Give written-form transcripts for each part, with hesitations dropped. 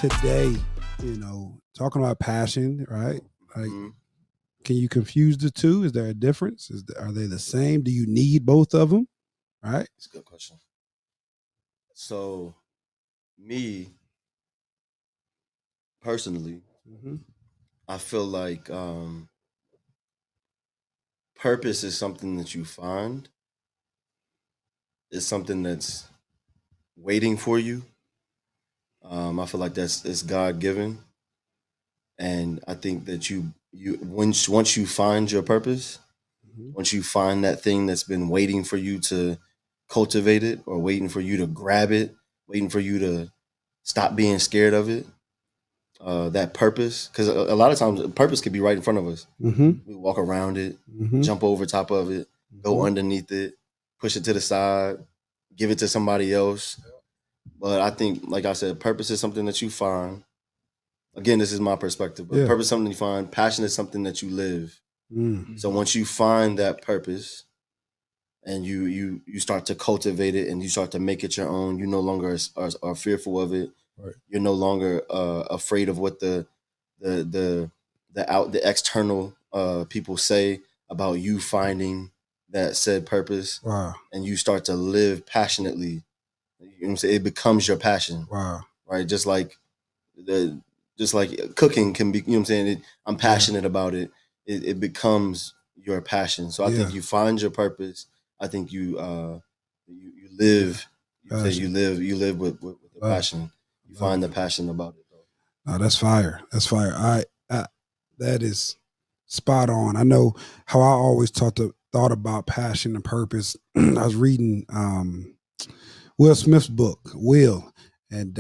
today, talking about passion, right? Like, can you confuse the two? Is there a difference? Are they the same? Do you need both of them? Right? That's a good question. So, me personally, I feel like purpose is something that you find. It's something that's waiting for you. I feel like it's God given, and I think that you once you find your purpose, once you find that thing that's been waiting for you to cultivate it, or waiting for you to grab it, waiting for you to stop being scared of it. That purpose, because a lot of times purpose could be right in front of us. We walk around it, jump over top of it, go underneath it, push it to the side, give it to somebody else. But I think, like I said, purpose is something that you find. Again, this is my perspective, but purpose is something you find. Passion is something that you live. So once you find that purpose and you start to cultivate it and you start to make it your own, you no longer are fearful of it. Right. You're no longer afraid of what the external people say about you finding that said purpose. Wow. And you start to live passionately. You know what I'm saying? It becomes your passion. Wow. Right? Just like cooking can be, you know what I'm saying? I'm passionate about it. It becomes your passion. So I think you find your purpose. I think you live. You live with the passion. You find the passion about it. No, that's fire. That's fire. That is spot on. I know how I always thought about passion and purpose. I was reading Will Smith's book, Will, and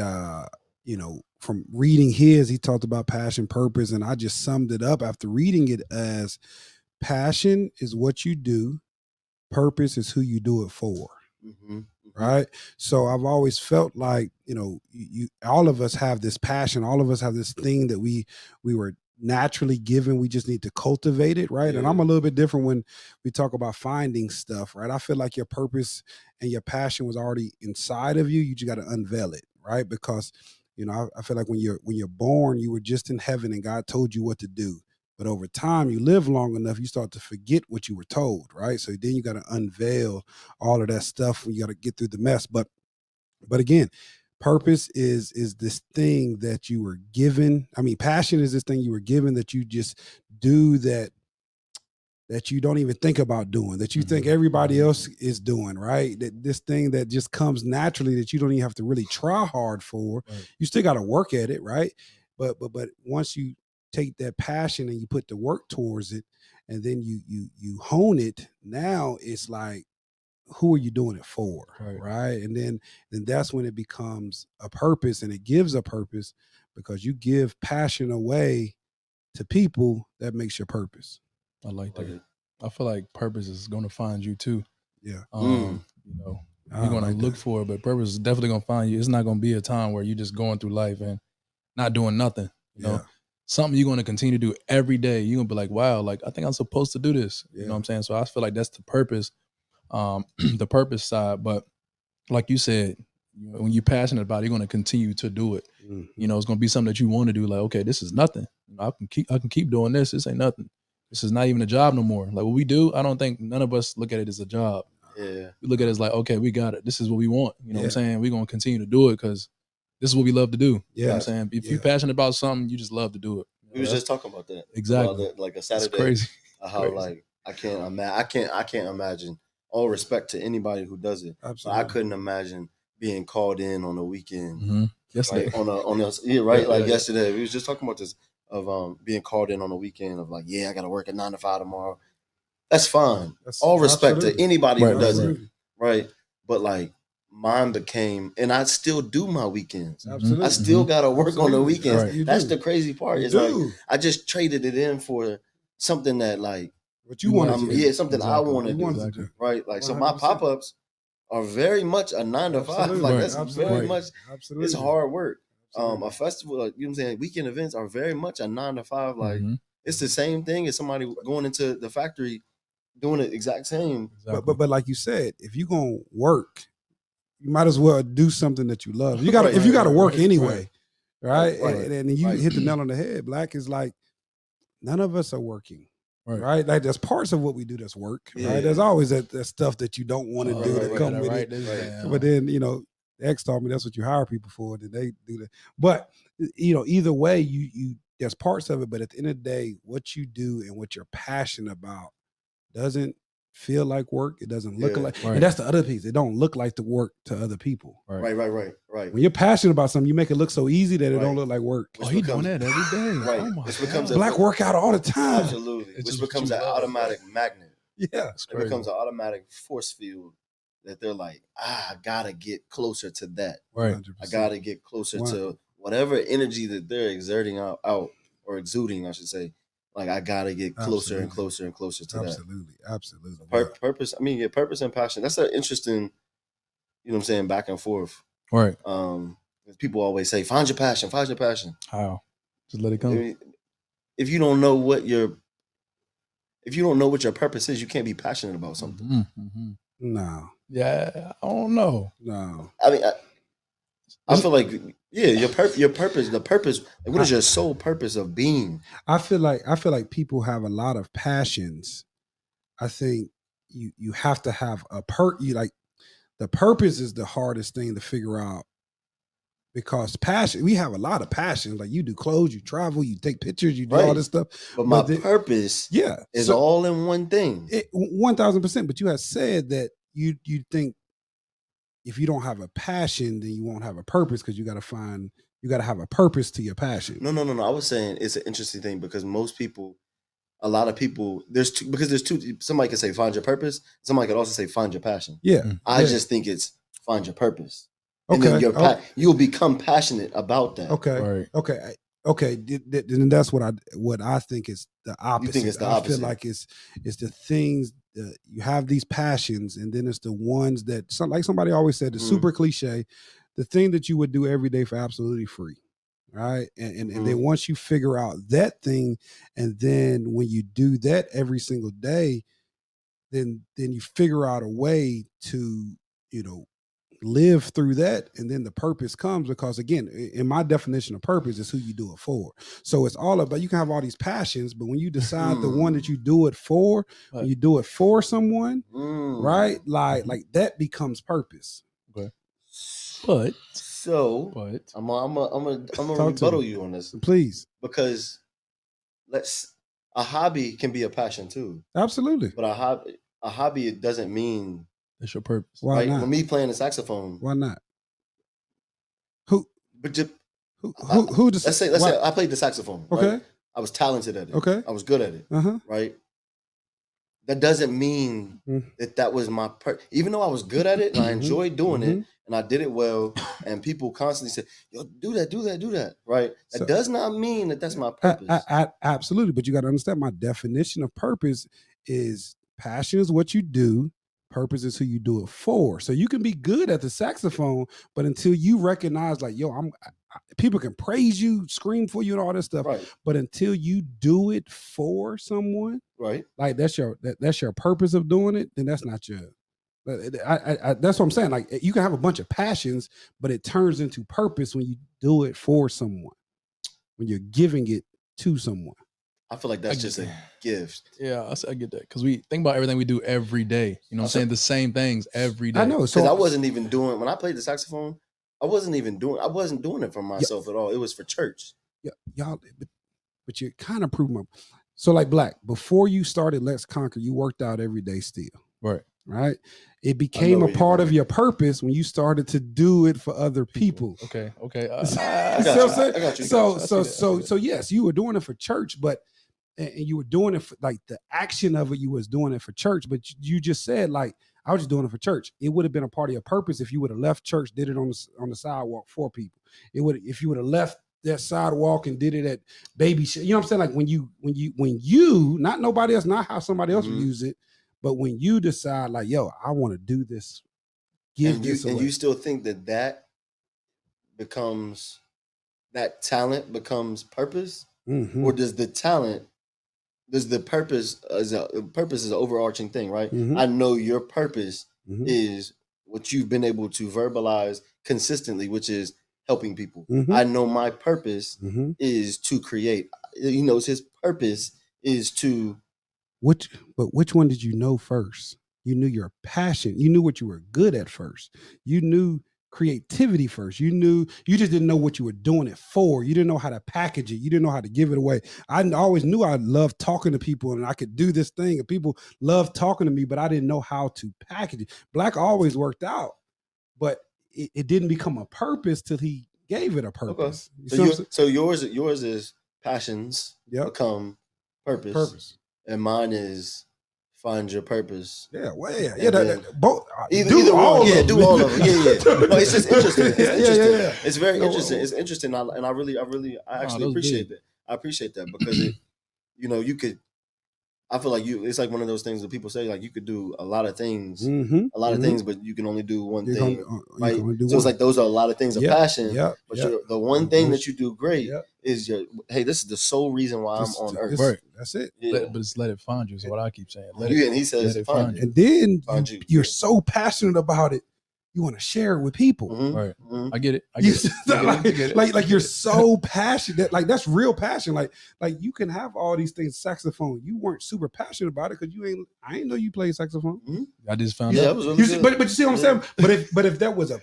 from reading his, he talked about passion, purpose, and I just summed it up after reading it as passion is what you do, purpose is who you do it for. Right. So I've always felt like, you all of us have this passion. All of us have this thing that we were naturally given. We just need to cultivate it. Right. Yeah. And I'm a little bit different when we talk about finding stuff. Right. I feel like your purpose and your passion was already inside of you. You just got to unveil it. Right. Because, I feel like when you're born, you were just in heaven and God told you what to do. But over time, you live long enough, you start to forget what you were told, right? So then you got to unveil all of that stuff. You got to get through the mess. But again, purpose is this thing that you were given. I mean, passion is this thing you were given that you just do that you don't even think about doing, that you think everybody else is doing, right? That this thing that just comes naturally that you don't even have to really try hard for. Right. You still got to work at it, right? But once you take that passion and you put the work towards it and then you hone it, now it's like, who are you doing it for? Right. And then that's when it becomes a purpose, and it gives a purpose because you give passion away to people. That makes your purpose. I like that. I feel like purpose is going to find you too. Yeah. You're going to look for it, but purpose is definitely going to find you. It's not going to be a time where you're just going through life and not doing nothing. You know, something you're going to continue to do every day. You're going to be like, wow, like I think I'm supposed to do this. You know what I'm saying? So I feel like that's the purpose, the purpose side. But like you said, when you're passionate about it, you're going to continue to do it. It's going to be something that you want to do. Like, okay, this is nothing. I can keep doing this. This ain't nothing. This is not even a job no more. Like what we do, I don't think none of us look at it as a job. Yeah. We look at it as like, okay, we got it. This is what we want. You know what I'm saying? We're going to continue to do it because this is what we love to do. You know what I'm saying? If you're passionate about something, you just love to do it. We was just talking about that. Exactly. About like a Saturday. It's crazy. How like I can't imagine. All respect to anybody who does it. Absolutely. But I couldn't imagine being called in on a weekend. Yesterday. Right? Yesterday. We was just talking about this of being called in on a weekend of like, I gotta work at 9 to 5 tomorrow. That's fine. All respect to anybody who does it. Right. But like mine became, and I still do my weekends. Absolutely. I still gotta work on the weekends. Right. That's the crazy part. It's like I just traded it in for something that like what you want to do. Yeah, something I want to do. Right. Like 100%. So my pop-ups are very much a 9 to 5. Like that's very much it's hard work. A festival, like, you know what I'm saying, weekend events are very much a 9 to 5. Like it's the same thing as somebody going into the factory doing the exact same. Exactly. But like you said, if you're gonna work, you might as well do something that you love. You got if you got to work anyway. right? Right. And you Right. hit the nail on the head. Black is like, none of us are working. Right. Right. Like there's parts of what we do that's work. Yeah. Right. There's always that stuff that you don't want to do that come with it. Right. But then, X told me that's what you hire people for. Then they do that. But either way, you there's parts of it. But at the end of the day, what you do and what you're passionate about doesn't feel like work. It doesn't look like, and that's the other piece. It don't look like the work to other people. Right. When you're passionate about something, you make it look so easy that it don't look like work. He doing that every day. Right. Oh my Which becomes Black workout all the time. Absolutely. Which becomes an automatic magnet. Yeah. It becomes an automatic force field that they're like, I gotta get closer to that. Right. 100%. I gotta get closer to whatever energy that they're exerting out or exuding, I should say. Like I gotta get closer and closer and closer to that. Absolutely. Purpose. I mean, purpose and passion. That's an interesting, back and forth. Right. People always say, find your passion. How? Just let it come. If you don't know what your purpose is, you can't be passionate about something. Mm-hmm. No. Yeah, I don't know. No. I mean, I feel like your purpose, the purpose. Like, what is your sole purpose of being? I feel like people have a lot of passions. I think you have to have the purpose is the hardest thing to figure out, because passion, we have a lot of passions. Like you do clothes, you travel, you take pictures, you do all this stuff. But my purpose is all in one thing. 1,000%. But you have said that you think if you don't have a passion, then you won't have a purpose, because you got to have a purpose to your passion. No. I was saying it's an interesting thing because a lot of people, there's two. Somebody can say find your purpose. Somebody could also say find your passion. Yeah. I just think it's find your purpose. And then you'll become passionate about that. Okay. Then that's what I think is the opposite. You think it's the opposite? I feel like it's the things that you have these passions, and then it's the ones that like somebody always said, the super cliche, the thing that you would do every day for absolutely free. Right. And then once you figure out that thing, and then when you do that every single day, then you figure out a way to, live through that, and then the purpose comes, because again, in my definition of purpose is who you do it for. So it's all about, you can have all these passions, but when you decide the one that you do it for, when you do it for someone, right? Like that becomes purpose. Okay. But I'm gonna rebuttal you on this, please, because a hobby can be a passion too. Absolutely. But a hobby, it doesn't mean that's your purpose. Why not? For me playing the saxophone. Why not? Let's say I played the saxophone. Okay. Right? I was talented at it. Okay. I was good at it. Right. That doesn't mean that was my even though I was good at it and I enjoyed doing it and I did it well, and people constantly said, "Yo, do that." Right. That does not mean that that's my purpose. Absolutely. But you got to understand, my definition of purpose is passion is what you do. Purpose is who you do it for. So you can be good at the saxophone, but until you recognize, like, yo, people can praise you, scream for you, and all this stuff. Right. But until you do it for someone, right? Like that's your purpose of doing it. Then that's not your. That's what I'm saying. Like you can have a bunch of passions, but it turns into purpose when you do it for someone, when you're giving it to someone. I feel like that's just a gift. Yeah, I get that, because we think about everything we do every day. You know what I'm saying? The same things every day. I know. So I wasn't even doing, when I played the saxophone, I wasn't doing it for myself at all. It was for church. Yeah, y'all, but you're kind of proving my. So like Black, before you started Let's Conquer, you worked out every day still. Right. It became a part of your purpose when you started to do it for other people. Okay. I got you. So yes, you were doing it for church, but and you were doing it for, like, the action of it, you was doing it for church, but you just said, like, I was just doing it for church. It would have been a part of your purpose if you would have left church, did it on the sidewalk for people. It would, if you would have left that sidewalk and did it at baby shit. You know what I'm saying? Like when you, not nobody else, not how somebody else would use it, but when you decide, like, yo, I want to do this, give this away. And you still think that becomes, that talent becomes purpose, or does the purpose is an overarching thing, right? I know your purpose is what you've been able to verbalize consistently, which is helping people. Mhm. I know my purpose Mhm. is to create. He knows his purpose is to. Which one did you know first? You knew your passion. You knew what you were good at first. You knew creativity first. You just didn't know what you were doing it for. You didn't know how to package it. You didn't know how to give it away. I always knew I loved talking to people and I could do this thing and people loved talking to me, but I didn't know how to package it. Black always worked out, but it didn't become a purpose till he gave it a purpose. Okay. So yours is passions become purpose. And mine is find your purpose. Yeah, well, yeah. Both. Either all one. Yeah, of them. do all of them. Yeah. No, it's just interesting. It's interesting. Yeah. It's very interesting. It's interesting. I actually appreciate that. I appreciate that because you could. I feel like it's like one of those things that people say, like you could do a lot of things, things, but you can only do one thing, right? So it's like those are a lot of things of passion, but the one thing that you do great is hey, this is the sole reason why I'm on earth. Right. That's it. Yeah. But just let it find you is what I keep saying. And he says find you. And then you're so passionate about it, you want to share it with people. Right. I get it. Like you're so passionate. Like that's real passion. Like you can have all these things. Saxophone. You weren't super passionate about it because I didn't know you played saxophone. I just found out. That was really but you see what I'm saying? But if that was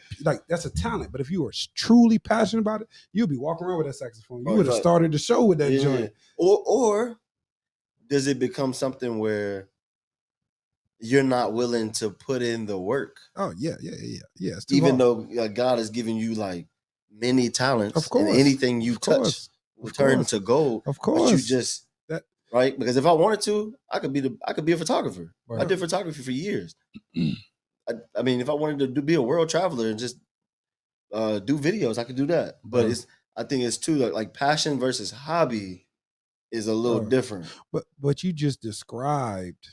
that's a talent. But if you were truly passionate about it, you'd be walking around with that saxophone. You would have started the show with that joint. Or does it become something where you're not willing to put in the work? Oh yeah. Even though God has given you like many talents, of course, and anything you touch will turn to gold. Of course, but you just right, because if I wanted to, I could be a photographer. Right. I did photography for years. I mean, if I wanted to be a world traveler and just do videos, I could do that. But I think it's too like passion versus hobby is a little different. But you just described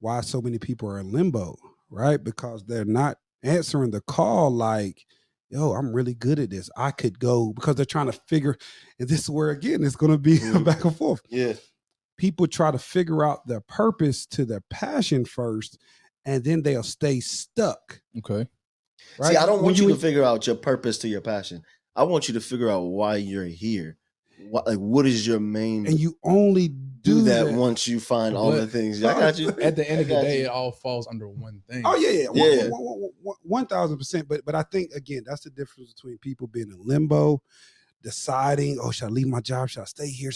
why so many people are in limbo, right? Because they're not answering the call like, yo, I'm really good at this. I could go, because they're trying to figure, and this is where, again, it's going to be back and forth. Yeah. People try to figure out their purpose to their passion first, and then they'll stay stuck. Okay. Right? See, I don't want you to figure out your purpose to your passion. I want you to figure out why you're here. What is your main? And you only do that once you find all the things. I got you. At the end of the day, it all falls under one thing. Oh yeah. 1,000%. But I think again, that's the difference between people being in limbo, deciding, should I leave my job? Should I stay here?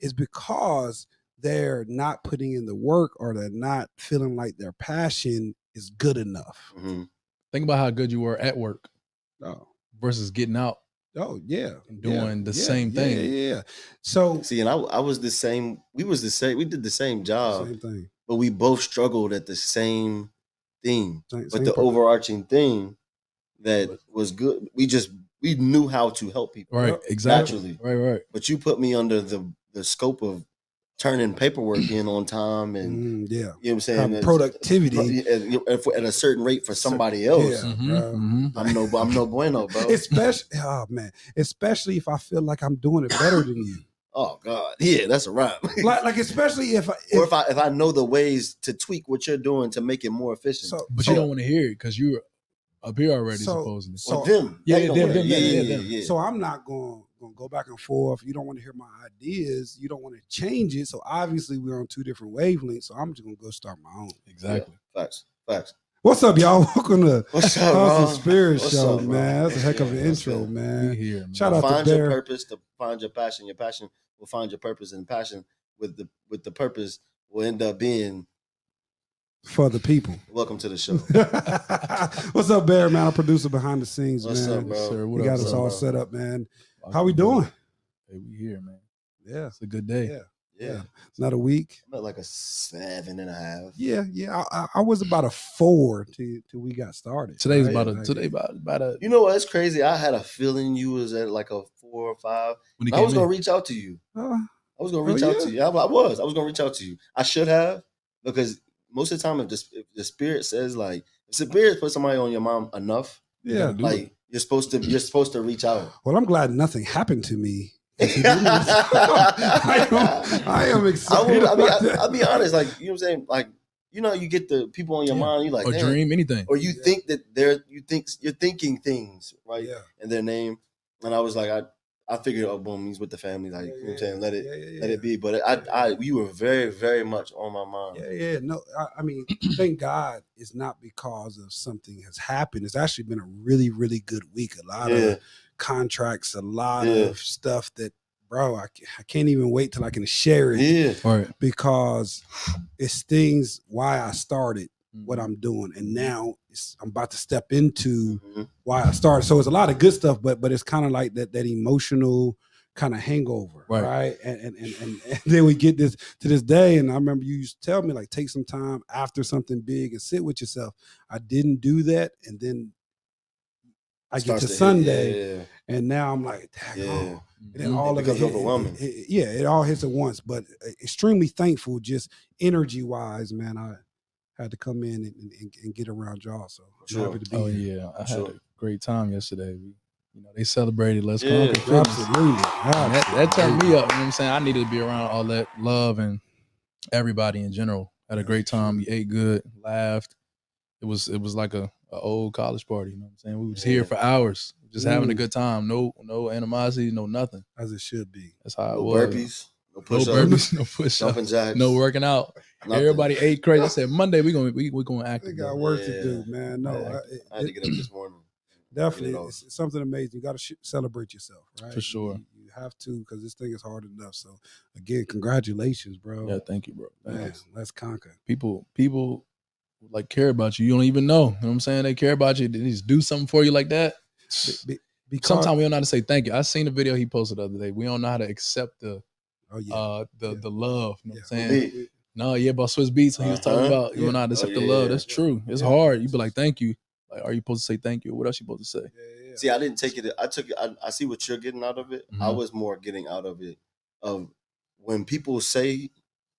Is because they're not putting in the work, or they're not feeling like their passion is good enough. Mm-hmm. Think about how good you were at work versus getting out. Oh yeah, and doing the same thing. Yeah. So see, and I was the same. We was the same. We did the same job, same thing, but we both struggled at the same thing. But the overarching thing that was good, we knew how to help people. Right, exactly. Naturally. Right. But you put me under the scope of turning paperwork in on time and you know what I'm saying, productivity at a certain rate for somebody else. I'm no bueno, bro. Especially if I feel like I'm doing it better than you. Oh God, yeah, that's a wrap. like especially if I know the ways to tweak what you're doing to make it more efficient. But you don't want to hear it because you're up here already, supposedly. So them, them. So I'm not going to go back and forth. You don't want to hear my ideas. You don't want to change it. So obviously we're on two different wavelengths. So I'm just going to go start my own. Exactly. Yeah. Facts. What's up, y'all? Welcome to Awesome Spirit Show, up, man. That's a heck of an intro, man. Here, man. Shout out find to your purpose, to find your passion. Your passion will find your purpose, and passion with the purpose will end up being for the people. Welcome to the show. What's up, Bear, man? Our producer behind the scenes, What's man. up, bro? Sir, we got us all set up, man. How we doing? Hey, we here, man. Yeah. It's a good day. Yeah. Not a week. I'm at like a 7.5. Yeah. I was about a 4 till we got started. Today's about a. You know what? It's crazy. I had a feeling you was at like a 4 or 5. I was gonna reach out to you. I was gonna reach out to you. I was gonna reach out to you. I should have, because most of the time, if the spirit says, like, if the spirit put somebody on your mind enough, like you're supposed to reach out. Well, I'm glad nothing happened to me. I am excited. I'll be honest, like, you know what I'm saying? Like, you know, you get the people on your Yeah. mind. You like, Or damn. dream anything. Or you think that you're thinking things right Yeah. in their name. And I was like, I figured, oh, boom, he's with the family. Like, you know what I'm saying? Let it be. But you were very, very much on my mind. Yeah. No, I mean, thank God it's not because of something has happened. It's actually been a really, really good week. A lot of contracts, a lot of stuff that, bro, I can't even wait till I can share it. Yeah. Right. Because it's things why I started what I'm doing. And now I'm about to step into why I started. So it's a lot of good stuff, but it's kind of like that emotional kind of hangover, right? And then we get to this day, and I remember you used to tell me, like, take some time after something big and sit with yourself. I didn't do that, and then I get to Sunday, and now I'm like, and then all it of it becomes overwhelming. It all hits at once. But extremely thankful, just energy wise, man. I had to come in and get around y'all. So I'm happy to be here. Yeah, I had a great time yesterday. They celebrated Let's Yeah, Conquer. absolutely. That turned me up. You know what I'm saying? I needed to be around all that love and everybody in general. Had a great time. We ate good, laughed. It was like a old college party. You know what I'm saying? We was here for hours, just having a good time. No animosity, no nothing. As it should be. That's how it No was. burpees, no push-ups, no push-ups, jumping jacks, no working out. nothing. Everybody ate crazy. I said Monday we gonna act. We got work to do, man. No, I had to get up this morning. Definitely, it's something amazing. You got to celebrate yourself, right? For sure. You have to, because this thing is hard enough. So again, congratulations, bro. Yeah, thank you, bro. Man, let's conquer. People like care about you. You don't even know. You know what I'm saying? They care about you. They just do something for you like that. Because sometimes we don't know how to say thank you. I seen a video he posted the other day. We don't know how to accept the love. You know what I'm saying? No, about Swiss Beats. He was talking about you don't know how to accept the love. That's true. It's hard. You be like, thank you. Like, are you supposed to say thank you? What else you supposed to say? See, I didn't take it. I took it. I see what you're getting out of it. I was more getting out of it of when people see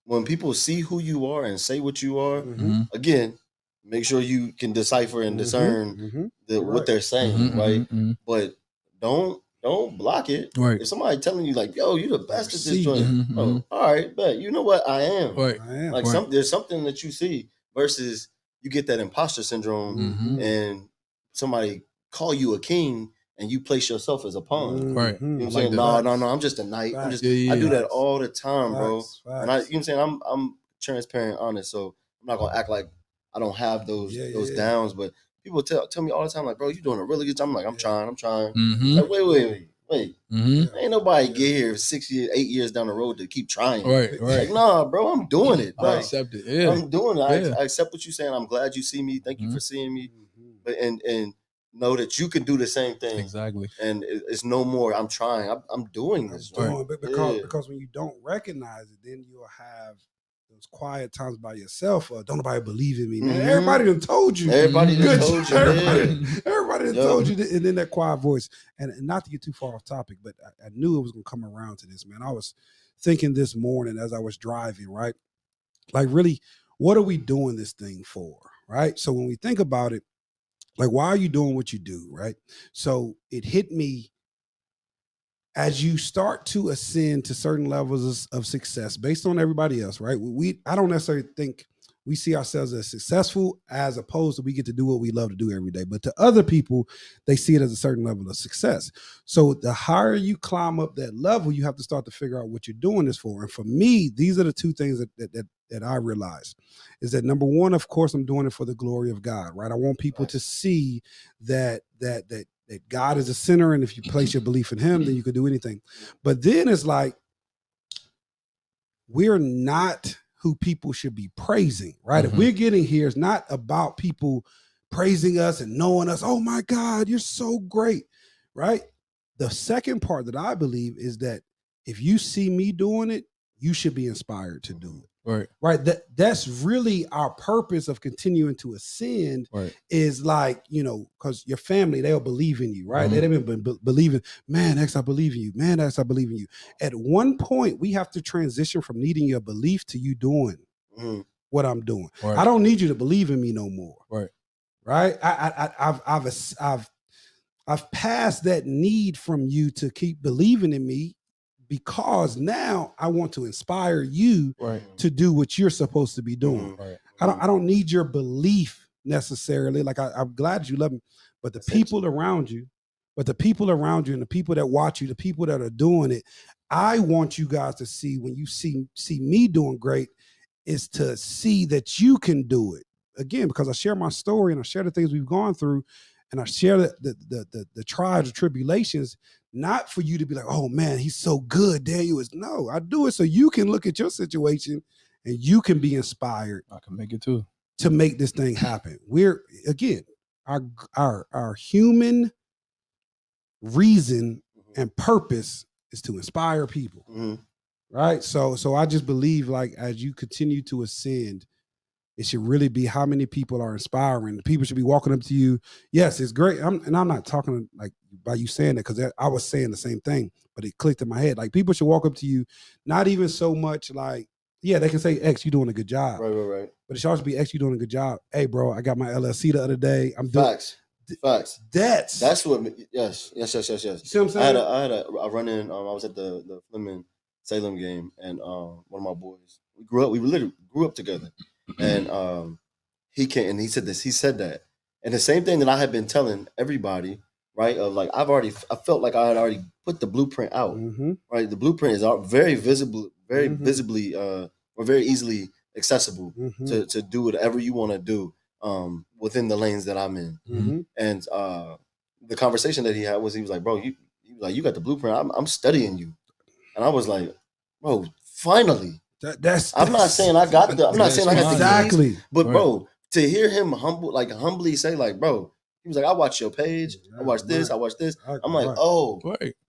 who you are and say what you are. Again, make sure you can decipher and discern what they're saying, right? But don't block it. Right. If somebody telling you like, "Yo, you the best at this joint," oh, all right, bet. You know what? I am. Right. Like there's something that you see versus you get that imposter syndrome and somebody call you a king and you place yourself as a pawn. Right. You know what I'm saying? No, I'm just a knight. I do that all the time, bro. And you know what I'm saying? I'm transparent, honest. So I'm not gonna act like I don't have those downs. But people tell me all the time, like, bro, you're doing a really good job. I'm like, I'm trying. Like, wait. Ain't nobody get here 6 years, 8 years down the road to keep trying. Right. Like, nah, bro, I'm doing it. I accept it. Yeah. I'm doing it. I accept what you're saying. I'm glad you see me. Thank you for seeing me. But and know that you can do the same thing. Exactly. And it's no more. I'm trying. I'm doing this. Because when you don't recognize it, then you'll have those quiet times by yourself. Don't nobody believe in me, man. Everybody done told you. Everybody done told you. Everybody done told you. And then that quiet voice. And not to get too far off topic, but I knew it was going to come around to this, man. I was thinking this morning as I was driving, right? Like, really, what are we doing this thing for, right? So when we think about it, like, why are you doing what you do, right? So it hit me as you start to ascend to certain levels of success based on everybody else, right? I don't necessarily think we see ourselves as successful as opposed to we get to do what we love to do every day. But to other people, they see it as a certain level of success. So the higher you climb up that level, you have to start to figure out what you're doing this for. And for me, these are the two things that I realized is that, number one, of course, I'm doing it for the glory of God, right? I want people to see that God is a sinner, and if you place your belief in him, then you can do anything. But then it's like, we're not who people should be praising, right? If we're getting here, it's not about people praising us and knowing us. Oh my God, you're so great, right? The second part that I believe is that if you see me doing it, you should be inspired to do it. Right. That's really our purpose of continuing to ascend is like, because your family, they'll believe in you, right? They've been believing, man, X, I believe in you. Man, X, I believe in you. At one point, we have to transition from needing your belief to you doing what I'm doing. I don't need you to believe in me no more. Right. I've passed that need from you to keep believing in me, because now I want to inspire you to do what you're supposed to be doing. I don't need your belief necessarily. Like I'm glad you love me, but the people around you, and the people that watch you, the people that are doing it, I want you guys to see when you see me doing great, is to see that you can do it again, because I share my story and I share the things we've gone through, and I share the trials and tribulations, not for you to be like, oh man, he's so good. Daniel is no, I do it so you can look at your situation and you can be inspired. I can make it too. To make this thing happen. We're again, our human reason and purpose is to inspire people. Right. So I just believe, like, as you continue to ascend, it should really be how many people are inspiring. People should be walking up to you. Yes, it's great. I'm not talking like by you saying that, because I was saying the same thing, but it clicked in my head. Like, people should walk up to you, not even so much like, yeah, they can say, X, you doing a good job. Right. But it should also be, X, you doing a good job. Hey, bro, I got my LLC the other day. I'm doing Facts. That's what. Yes. You see what I'm saying? I had a run in. I was at the Fleming Salem game, and one of my boys. We literally grew up together, and he came and he said this. He said that, and the same thing that I had been telling everybody, right? Of like, I felt like I had already put the blueprint out. Right, the blueprint is very visible, very visibly, or very easily accessible to do whatever you want to do within the lanes that I'm in. And the conversation that he had was, he was like, bro, you got the blueprint. I'm studying you. And I was like, bro, finally. I'm not saying I got the exactly keys, but bro, to hear him humbly say, like, bro, he was like, I watch your page, I watch this. I'm like, oh,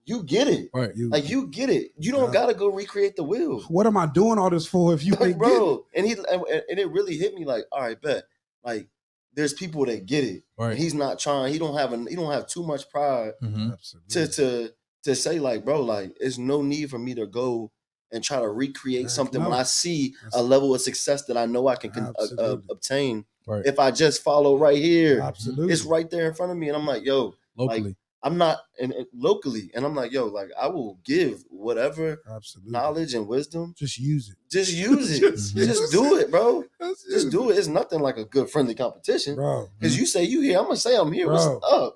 you get it. Right. Like, you get it. You don't gotta go recreate the wheel. What am I doing all this for if you like, bro? And it really hit me like, all right, bet. Like, there's people that get it. Right. And he's not trying, he don't have too much pride to say, like, bro, like, there's no need for me to go and try to recreate something when I see a level of success that I know I can obtain if I just follow right here. Absolutely. It's right there in front of me. And I'm like, yo, locally. Like, I'm not locally. And I'm like, yo, like, I will give whatever knowledge and wisdom. Just use it. Just do it, bro. Just do it. It's nothing like a good friendly competition. Bro. Because you say you here, I'm going to say I'm here. Bro. What's up?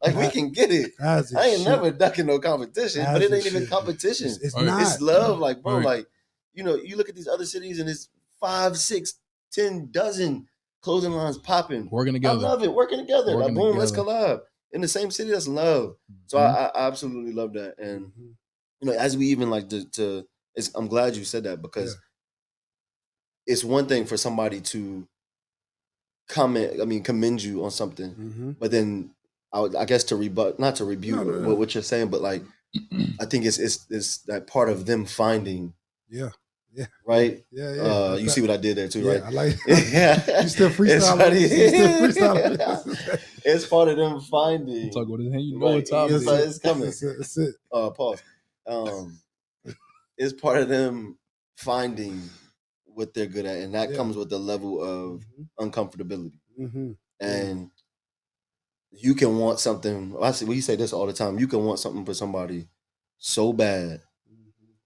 Like, we can get it. I ain't never ducking no competition, but it ain't even competition. It's not. It's love. Like, bro, like, you know, you look at these other cities and it's 5, 6, 10 dozen clothing lines popping. Working together. I love it. Working together. Like, boom, let's collab. In the same city, that's love. So I absolutely love that. And, you know, as we even like I'm glad you said that, because it's one thing for somebody to commend you on something, but then I guess to rebut, not to rebuke what you're saying, but like, I think it's that part of them finding. Yeah. Right? Yeah. You see what I did there too, right? I like You still freestyling. It's part of them finding. Talk with his hand, you know what time it is. It's coming. That's it. Pause. It's part of them finding what they're good at, and that comes with a level of uncomfortability. And you can want something. We say this all the time. You can want something for somebody so bad,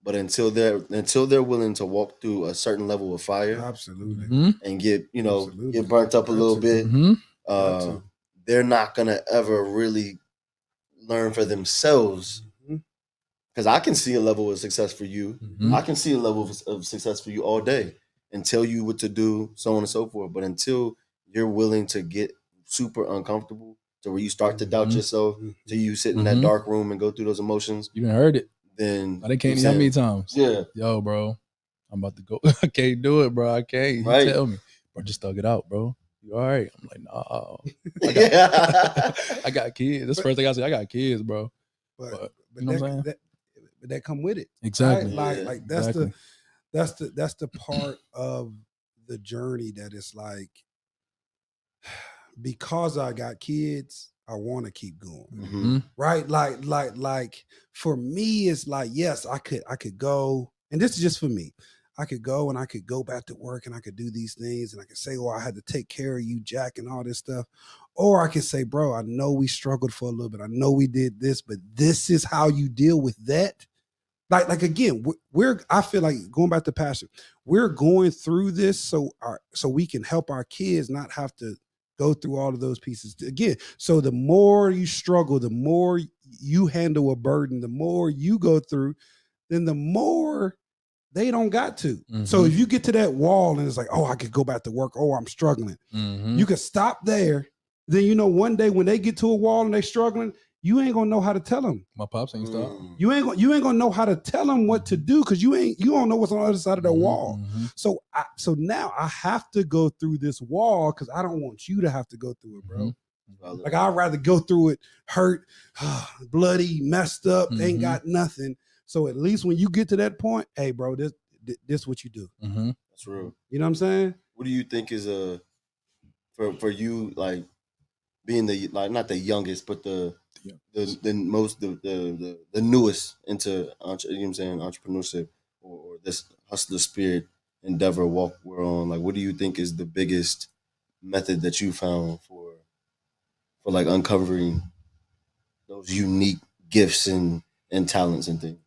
but until they're willing to walk through a certain level of fire, absolutely, and get burnt up a little bit, they're not gonna ever really learn for themselves. Because I can see a level of success for you. I can see a level of success for you all day and tell you what to do, so on and so forth. But until you're willing to get super uncomfortable to where you start to doubt yourself, till you sit in that dark room and go through those emotions. You done heard it. Then I can't how many times. Yeah. Yo, bro, I'm about to go. I can't do it, bro. I can't. You tell me. Bro, just thug it out, bro. You all right? I'm like, nah. I got kids. That's the first thing I say. I got kids, bro. But you know what I'm saying? That come with it. Exactly. Right? Like that's the part of the journey that is like, because I got kids, I want to keep going. Right? Like for me, it's like, yes, I could go, and this is just for me. I could go and I could go back to work and I could do these things and I could say, I had to take care of you, Jack, and all this stuff. Or I could say, bro, I know we struggled for a little bit. I know we did this, but this is how you deal with that. like again, I feel like going back to passion, we're going through this so we can help our kids not have to go through all of those pieces again. So the more you struggle, the more you handle a burden, the more you go through, then the more they don't got to. So if you get to that wall and it's like, oh, I could go back to work. Oh, I'm struggling. You could stop there. Then one day when they get to a wall and they struggling, you ain't gonna know how to tell them. My pops ain't stop. You ain't gonna know how to tell them what to do because you don't know what's on the other side of the wall. So now I have to go through this wall because I don't want you to have to go through it, bro. Like I'd rather go through it hurt, bloody, messed up, ain't got nothing. So at least when you get to that point, hey, bro, this what you do. That's real. You know what I'm saying? What do you think is for you, like being not the youngest, but the newest into you know what I'm saying, entrepreneurship or this hustler spirit endeavor walk we're on? Like, what do you think is the biggest method that you found for like uncovering those unique gifts and talents and things?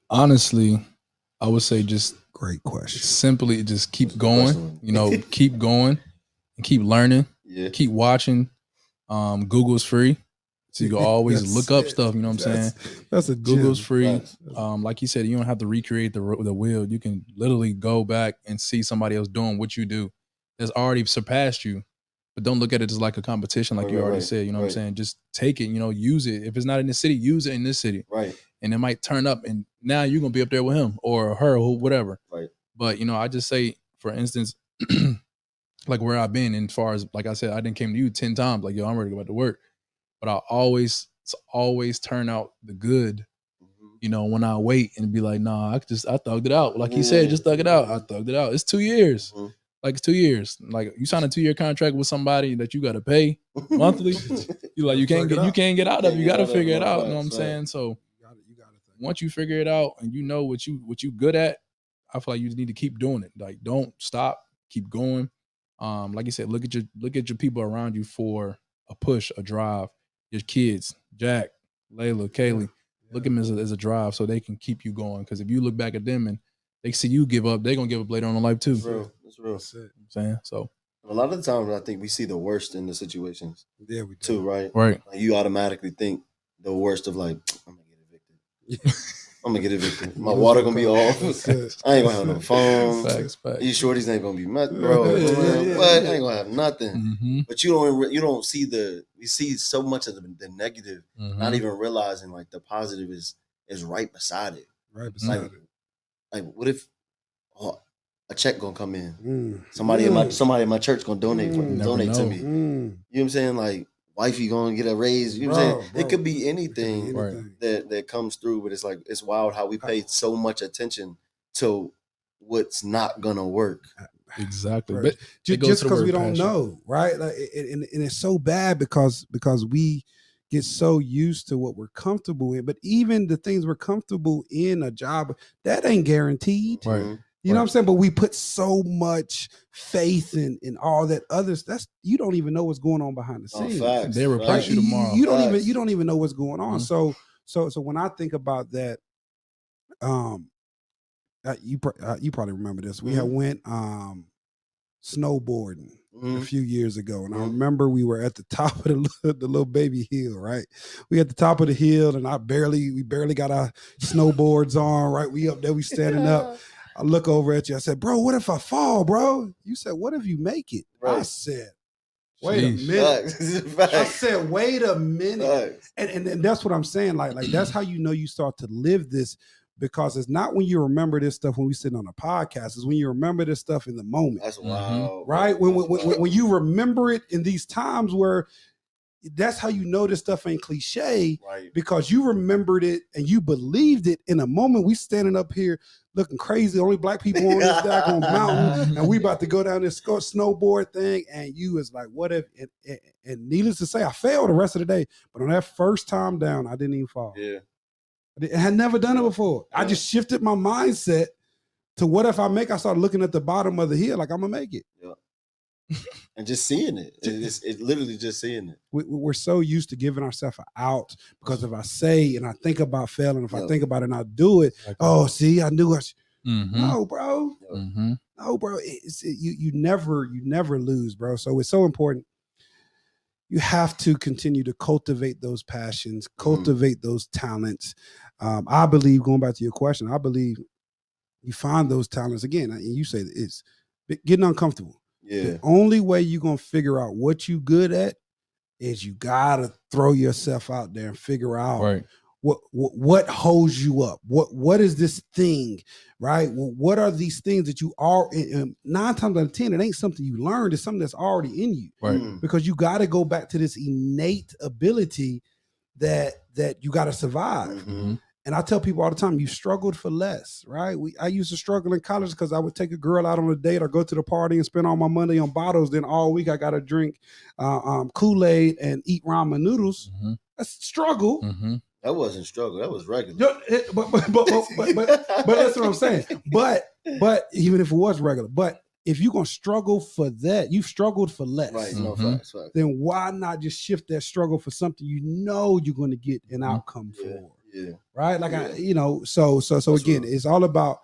Honestly, I would say just great question. Simply just keep going. Keep going and keep learning. Yeah. Keep watching. Google's free. So you can always look up stuff, you know what I'm saying? That's a Google's gem. free. Like you said, you don't have to recreate the wheel. You can literally go back and see somebody else doing what you do that's already surpassed you. But don't look at it as like a competition, like you already said. You know what I'm saying? Just take it, use it. If it's not in the city, use it in this city. Right. And it might turn up and now you're going to be up there with him or her or whatever. Right. But, I just say, for instance, like where I've been, and as far as, like I said, I didn't came to you 10 times, like, yo, I'm ready to go back to work. But I always turn out the good, when I wait and be like, nah, I thugged it out. Like he said, just thug it out. I thugged it out. It's 2 years. Like it's 2 years. Like you sign a 2-year contract with somebody that you got to pay monthly. You can't get out of it. You got to figure it out. You know what I'm saying? So once you figure it out and you know what you good at, I feel like you need to keep doing it. Like don't stop, keep going. Like you said, look at your people around you for a push, a drive. Your kids, Jack, Layla, Kaylee, look at them as a drive so they can keep you going. Because if you look back at them and they see you give up, they're gonna give up later on in life too. That's real. That's real. That's it. You know what I'm saying? So a lot of the times I think we see the worst in the situations. Yeah, we do. Too, right? Right. Like you automatically think the worst of like, I'm gonna get evicted. I'm gonna get evicted. My water gonna be off. I ain't gonna have no phone. Facts. These shorties ain't gonna be met, bro. What? I ain't gonna have nothing. But you don't see you see so much of the negative, not even realizing like the positive is right beside it. Right beside it. Like what if a check gonna come in? Somebody in my church gonna donate to me. You know what I'm saying? Like wifey gonna get a raise. You know what I'm saying? It could be anything that comes through, but it's like it's wild how we pay so much attention to what's not gonna work. Exactly. Right. But just because we don't know, right? Like, and it's so bad because we get so used to what we're comfortable in. But even the things we're comfortable in, a job, that ain't guaranteed. Right. You know what I'm saying? But we put so much faith in all that others. You don't even know what's going on behind the scenes. Facts. They replace you tomorrow. You don't even know what's going on. So when I think about that, you probably remember this. We had went snowboarding a few years ago, and I remember we were at the top of the little baby hill. Right, we at the top of the hill, and we barely got our snowboards on. Right, we up there, we standing up. I look over at you. I said, bro, what if I fall, bro? You said, what if you make it? Right. I said, wait a minute. I said, wait a minute. And that's what I'm saying. Like that's how you know you start to live this, because it's not when you remember this stuff when we sit on a podcast. It's when you remember this stuff in the moment. That's wild. Right? When you remember it in these times where that's how you know this stuff ain't cliche, right? Because you remembered it and you believed it in a moment. We standing up here looking crazy, only black people on this daggone mountain, and we about to go down this snowboard thing, and you is like, what if? And needless to say, I failed the rest of the day, but on that first time down, I didn't even fall. Yeah, I had never done it before. Yeah. I just shifted my mindset to what if I make? I started looking at the bottom of the hill like I'm gonna make it. Yeah. and just seeing it. It's literally just seeing it. We're so used to giving ourselves out because if I say and I think about failing, if I think about it and I do it, oh, see, I knew it. No, bro. No, bro. You never lose, bro. So it's so important. You have to continue to cultivate those passions, cultivate those talents. I believe, going back to your question, I believe you find those talents again, and you say it's getting uncomfortable. Yeah. The only way you're gonna figure out what you good at is you gotta throw yourself out there and figure out what holds you up. What is this thing, right? What are these things that you are? 9 times out of 10, it ain't something you learned. It's something that's already in you, right? Because you got to go back to this innate ability that you got to survive. And I tell people all the time, you struggled for less, right? I used to struggle in college because I would take a girl out on a date or go to the party and spend all my money on bottles. Then all week I got to drink Kool-Aid and eat ramen noodles. That's struggle. That wasn't struggle. That was regular. But that's what I'm saying. But even if it was regular, but if you're gonna struggle for that, you've struggled for less. Right. No facts. Then why not just shift that struggle for something you know you're going to get an outcome for? Yeah. Right. Like so that's again, real. It's all about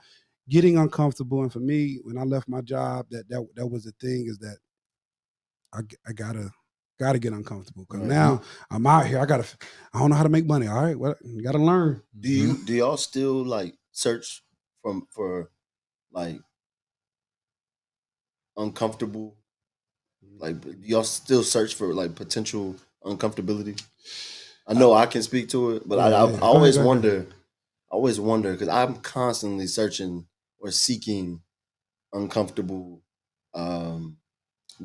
getting uncomfortable. And for me, when I left my job, that was the thing, is that I gotta get uncomfortable because now I'm out here. I don't know how to make money. All right, well, you gotta learn. Do y'all still like search for like uncomfortable? Like, do y'all still search for like potential uncomfortability? I know I can speak to it, but I always wonder. I always wonder because I'm constantly searching or seeking uncomfortable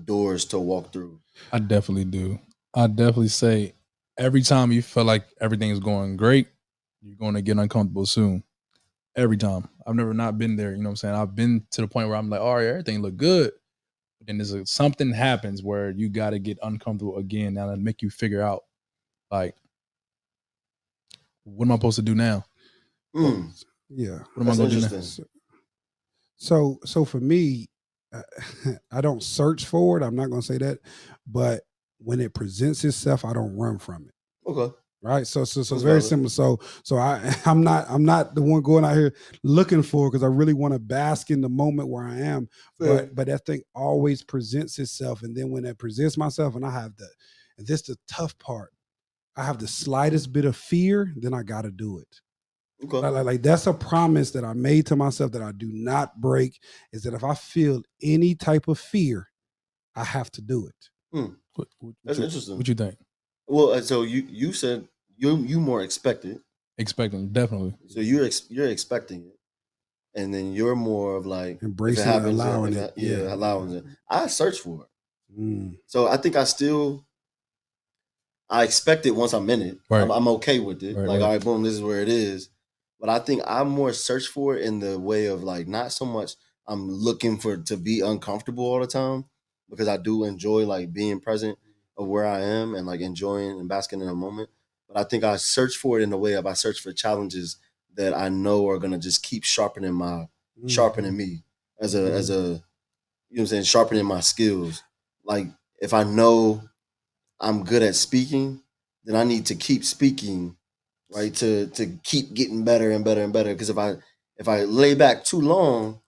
doors to walk through. I definitely do. I definitely say every time you feel like everything is going great, you're going to get uncomfortable soon. Every time. I've never not been there. You know what I'm saying? I've been to the point where I'm like, all right, everything look good. But then something happens where you got to get uncomfortable again. Now that make you figure out, like, what am I supposed to do now? Yeah. What am I going to do now? So for me, I don't search for it. I'm not going to say that, but when it presents itself, I don't run from it. Okay. Right. So it's very similar. So I'm not the one going out here looking for it because I really want to bask in the moment where I am. But that thing always presents itself. And then when it presents myself and and this the tough part, I have the slightest bit of fear, then I got to do it. Okay. Like that's a promise that I made to myself that I do not break, is that if I feel any type of fear, I have to do it. That's interesting. What you think? Well, so you said you more expecting, definitely. So you're expecting it, and then you're more of like embracing it, allowing it. Allowing it. I search for it. So I think I expect it once I'm in it. Right. I'm okay with it. All right, boom, this is where it is. But I think I more search for it in the way of like not so much I'm looking for to be uncomfortable all the time, because I do enjoy like being present of where I am and like enjoying and basking in a moment. But I think I search for it in the way of I search for challenges that I know are gonna just keep sharpening me as a you know what I'm saying, sharpening my skills. Like if I know I'm good at speaking, then I need to keep speaking, right? To keep getting better and better and better. Because if I lay back too long,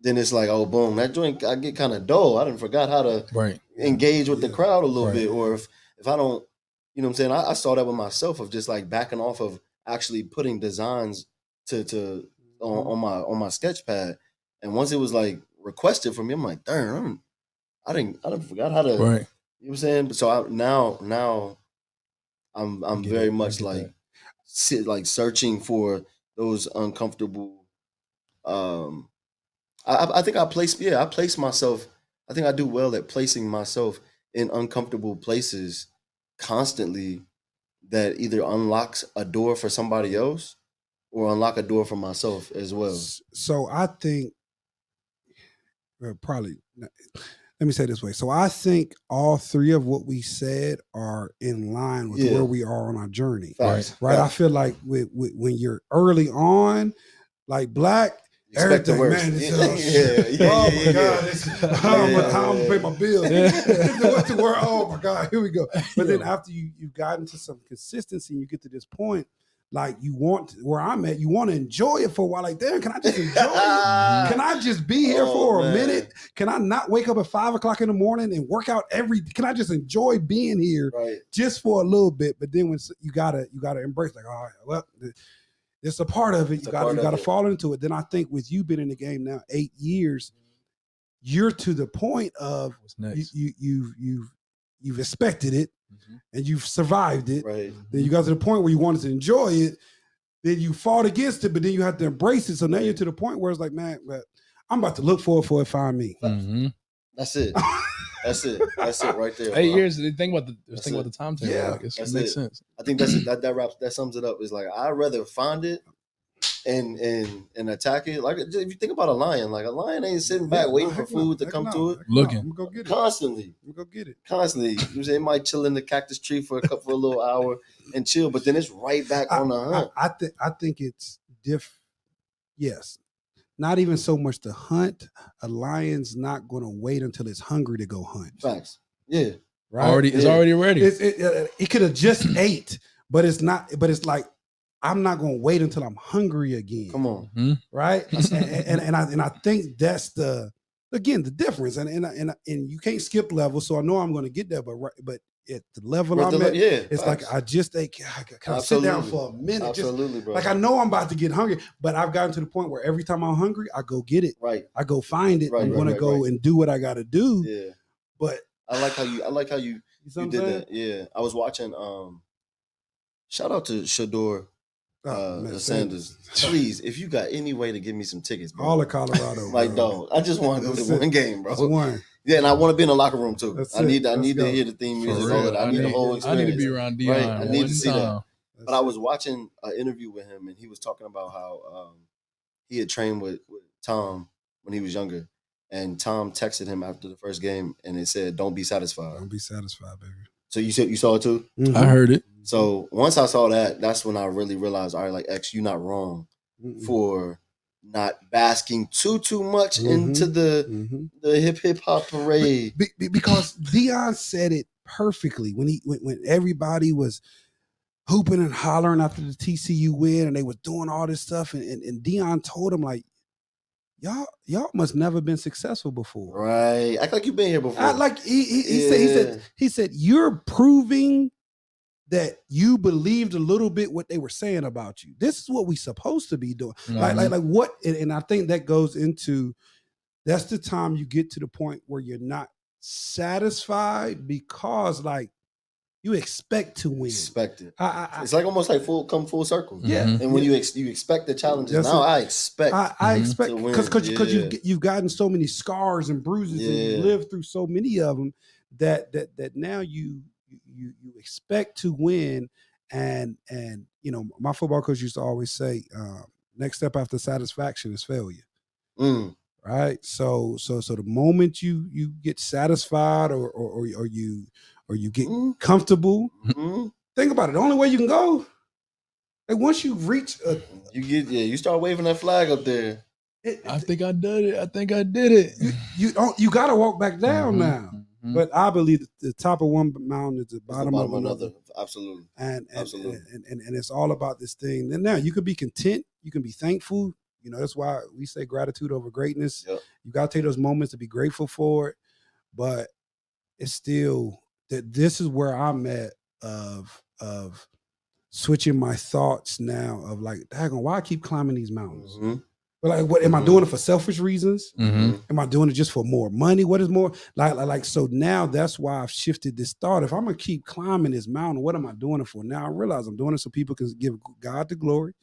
then it's like, oh, boom, that joint, I get kind of dull. I done forgot how to engage with the crowd a little bit. Or if I don't, you know what I'm saying? I saw that with myself of just like backing off of actually putting designs on my sketch pad. And once it was like requested from me, I'm like, darn, I didn't forgot how to, you know what I'm saying? So now I'm very much like searching for those uncomfortable. I think I place myself. I think I do well at placing myself in uncomfortable places constantly, that either unlocks a door for somebody else or unlock a door for myself as well. So I think probably. Let me say it this way. So I think all three of what we said are in line with where we are on our journey. Right. I feel like when you're early on, like Black, expect the everything, worst. man. Yeah. Oh my God, how I'm gonna pay my bills. What's the word? Oh my God, here we go. But then after you've gotten to some consistency, and you get to this point, like you want where I'm at, you want to enjoy it for a while. Like, damn, can I just enjoy it? Can I just be here for a minute? Can I not wake up at 5 o'clock in the morning and work out can I just enjoy being here just for a little bit? But then when you gotta embrace, like, all right, well, it's a part of it. You gotta fall into it. Then I think with you being in the game now 8 years, you're to the point of you've expected it and you've survived it. Right. Then you got to the point where you wanted to enjoy it. Then you fought against it, but then you have to embrace it. So now you're to the point where it's like, man, I'm about to look forward for it. Find me. That's it. That's it right there. 8 years. Think about the timetable. Yeah, like, it makes sense. I think that sums it up. It's like I'd rather find it and attack it. Like if you think about a lion ain't sitting back waiting for food to come to it. Looking. I'm gonna go get it. Constantly. I'm gonna go get it. Constantly. It might chill in the cactus tree for a little hour and chill, but then it's right back on the hunt. I think it's yes. Not even so much the hunt. A lion's not going to wait until it's hungry to go hunt. Facts. Yeah. Right. It's already ready. It could have just ate, but it's not. But it's like I'm not going to wait until I'm hungry again. Come on. Mm-hmm. Right. and I think that's the difference. And you can't skip levels, so I know I'm going to get there. But at the level I'm at, it's like I just can I sit down for a minute. Absolutely, bro. Like I know I'm about to get hungry, but I've gotten to the point where every time I'm hungry, I go get it. Right. I go find it. I'm going to go and do what I got to do. Yeah. But I like how you did that. Yeah. I was watching. Shout out to Shador Sanders. Please, if you got any way to give me some tickets, bro. All of Colorado. Like, dog, I just want to go to one game, bro. That's one. Yeah, and I want to be in the locker room too. I need to hear the theme music. All that. I need the whole experience. I need to be around Dion. Right? I need to see that. But I was watching an interview with him, and he was talking about how he had trained with Tom when he was younger, and Tom texted him after the first game, and it said, "Don't be satisfied. Don't be satisfied, baby." So you saw it too? Mm-hmm. I heard it. So once I saw that, that's when I really realized, all right, like X, you're not wrong for not basking too much into the hip hop parade. Because Dion said it perfectly when everybody was hooping and hollering after the TCU win and they was doing all this stuff and Dion told him like, y'all must never been successful before. Right. Act like you've been here before. Like he said, you're proving that you believed a little bit what they were saying about you. This is what we supposed to be doing. Like what, and I think that goes into, that's the time you get to the point where you're not satisfied because like you expect to win. Expect it. It's like almost like come full circle. Yeah. And when you expect the challenges, now I expect. I expect because you've gotten so many scars and bruises and you lived through so many of them that now you expect to win, and you know my football coach used to always say, next step after satisfaction is failure. Right. So the moment you get satisfied or you get comfortable, think about it. The only way you can go, like once you reach you start waving that flag up there. I think I did it. You got to walk back down now. But I believe that the top of one mountain is the bottom of another. Absolutely. And absolutely. And it's all about this thing. And now you can be content. You can be thankful. You know, that's why we say gratitude over greatness. Yep. You got to take those moments to be grateful for it. But it's still that this is where I'm at of switching my thoughts now of like, daggone, why I keep climbing these mountains? But like, what am I doing it for selfish reasons? Am I doing it just for more money? What is more like? So now that's why I've shifted this thought. If I'm gonna keep climbing this mountain, what am I doing it for? Now I realize I'm doing it so people can give God the glory,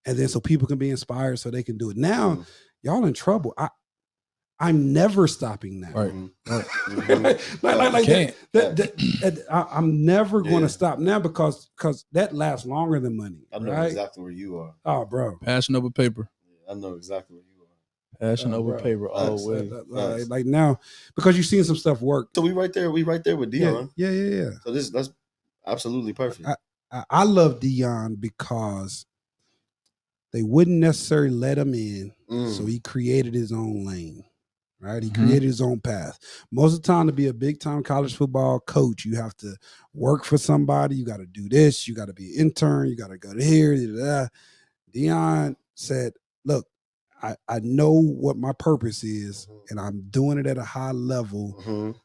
and then so people can be inspired, so they can do it. Now y'all in trouble. I'm never stopping now. I'm never going to stop now because that lasts longer than money. I know exactly where you are. Oh, bro. Passion over paper. I know exactly where you are. Passion over paper all the way. Like now, because you've seen some stuff work. So we right there with Dion. Yeah. So that's absolutely perfect. I love Dion because they wouldn't necessarily let him in. So he created his own lane. Right, he created his own path. Most of the time, to be a big time college football coach, you have to work for somebody. You got to do this. You got to be an intern. You got to go to here. Deion said, "Look, I know what my purpose is, and I'm doing it at a high level.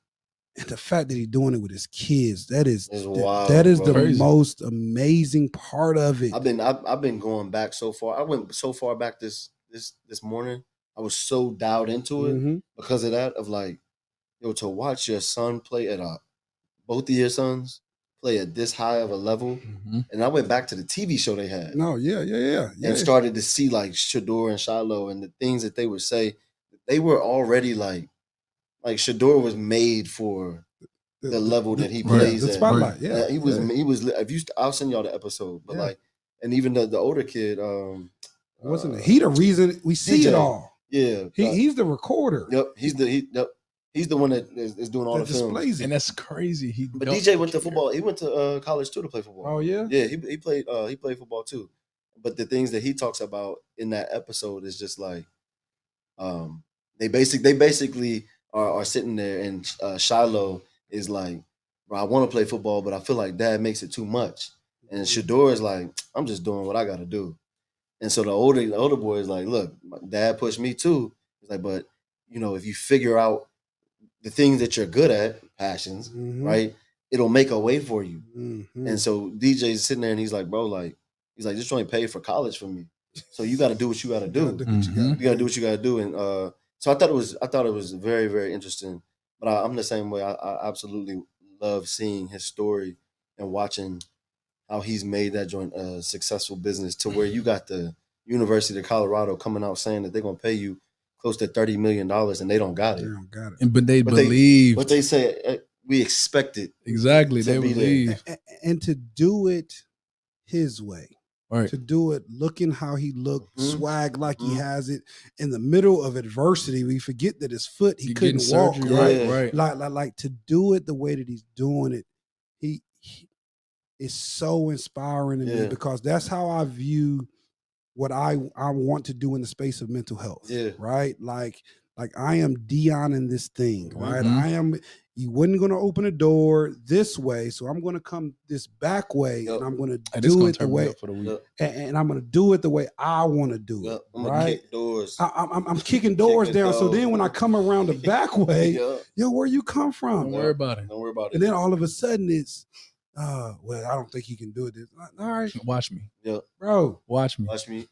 And the fact that he's doing it with his kids, that is wild, that is the most amazing part of it. I've been going back so far. I went so far back this morning. I was so dialed into it because of that. Of like, to watch your son play at both of your sons play at this high of a level, and I went back to the TV show they had. No, and started to see like Shador and Shiloh and the things that they would say. They were already like Shador was made for the level that he plays at. Spotlight, he was. I'll send y'all the episode, but like, and even the older kid, wasn't he the reason we see DJ, it all? Yeah, he's the recorder. Yep, he's the one that is doing all the films, and that's crazy. But DJ went to football. He went to college too to play football. Oh yeah, yeah. He played football too. But the things that he talks about in that episode is just like, they basically are sitting there, and Shiloh is like, bro, I want to play football, but I feel like Dad makes it too much. And Shador is like, I'm just doing what I got to do. And so the older boy is like, look, my Dad pushed me too. He's like, but if you figure out the things that you're good at, passions, right, it'll make a way for you. And so DJ's sitting there and he's like, bro, like, he's like, this joint paid for college for me. So you got to do what you got to do. You got to do what you got to do. And so I thought it was very, very interesting. But I'm the same way. I absolutely love seeing his story and watching how he's made that joint a successful business to where you got the University of Colorado coming out saying that they're going to pay you close to $30 million and they don't got it. But they believe. But they say, we expect it. Exactly. They believe. And to do it his way. Right. To do it looking how he looked, swag like he has it in the middle of adversity. We forget that his foot, he couldn't walk. Right. Like to do it the way that he's doing it, he is so inspiring to me because that's how I view what I want to do in the space of mental health. Yeah. Right. Like I am Deion in this thing. Right. You wasn't going to open a door this way, so I'm going to come this back way, and I'm going to do it the way, and I'm going to do it the way I want to do it. I'm going to kick doors. I'm kicking doors down. So then when I come around the back way, where you come from? Don't worry about it. And then all of a sudden it's, well, I don't think he can do it. All right, watch me, bro. Watch me. Watch me.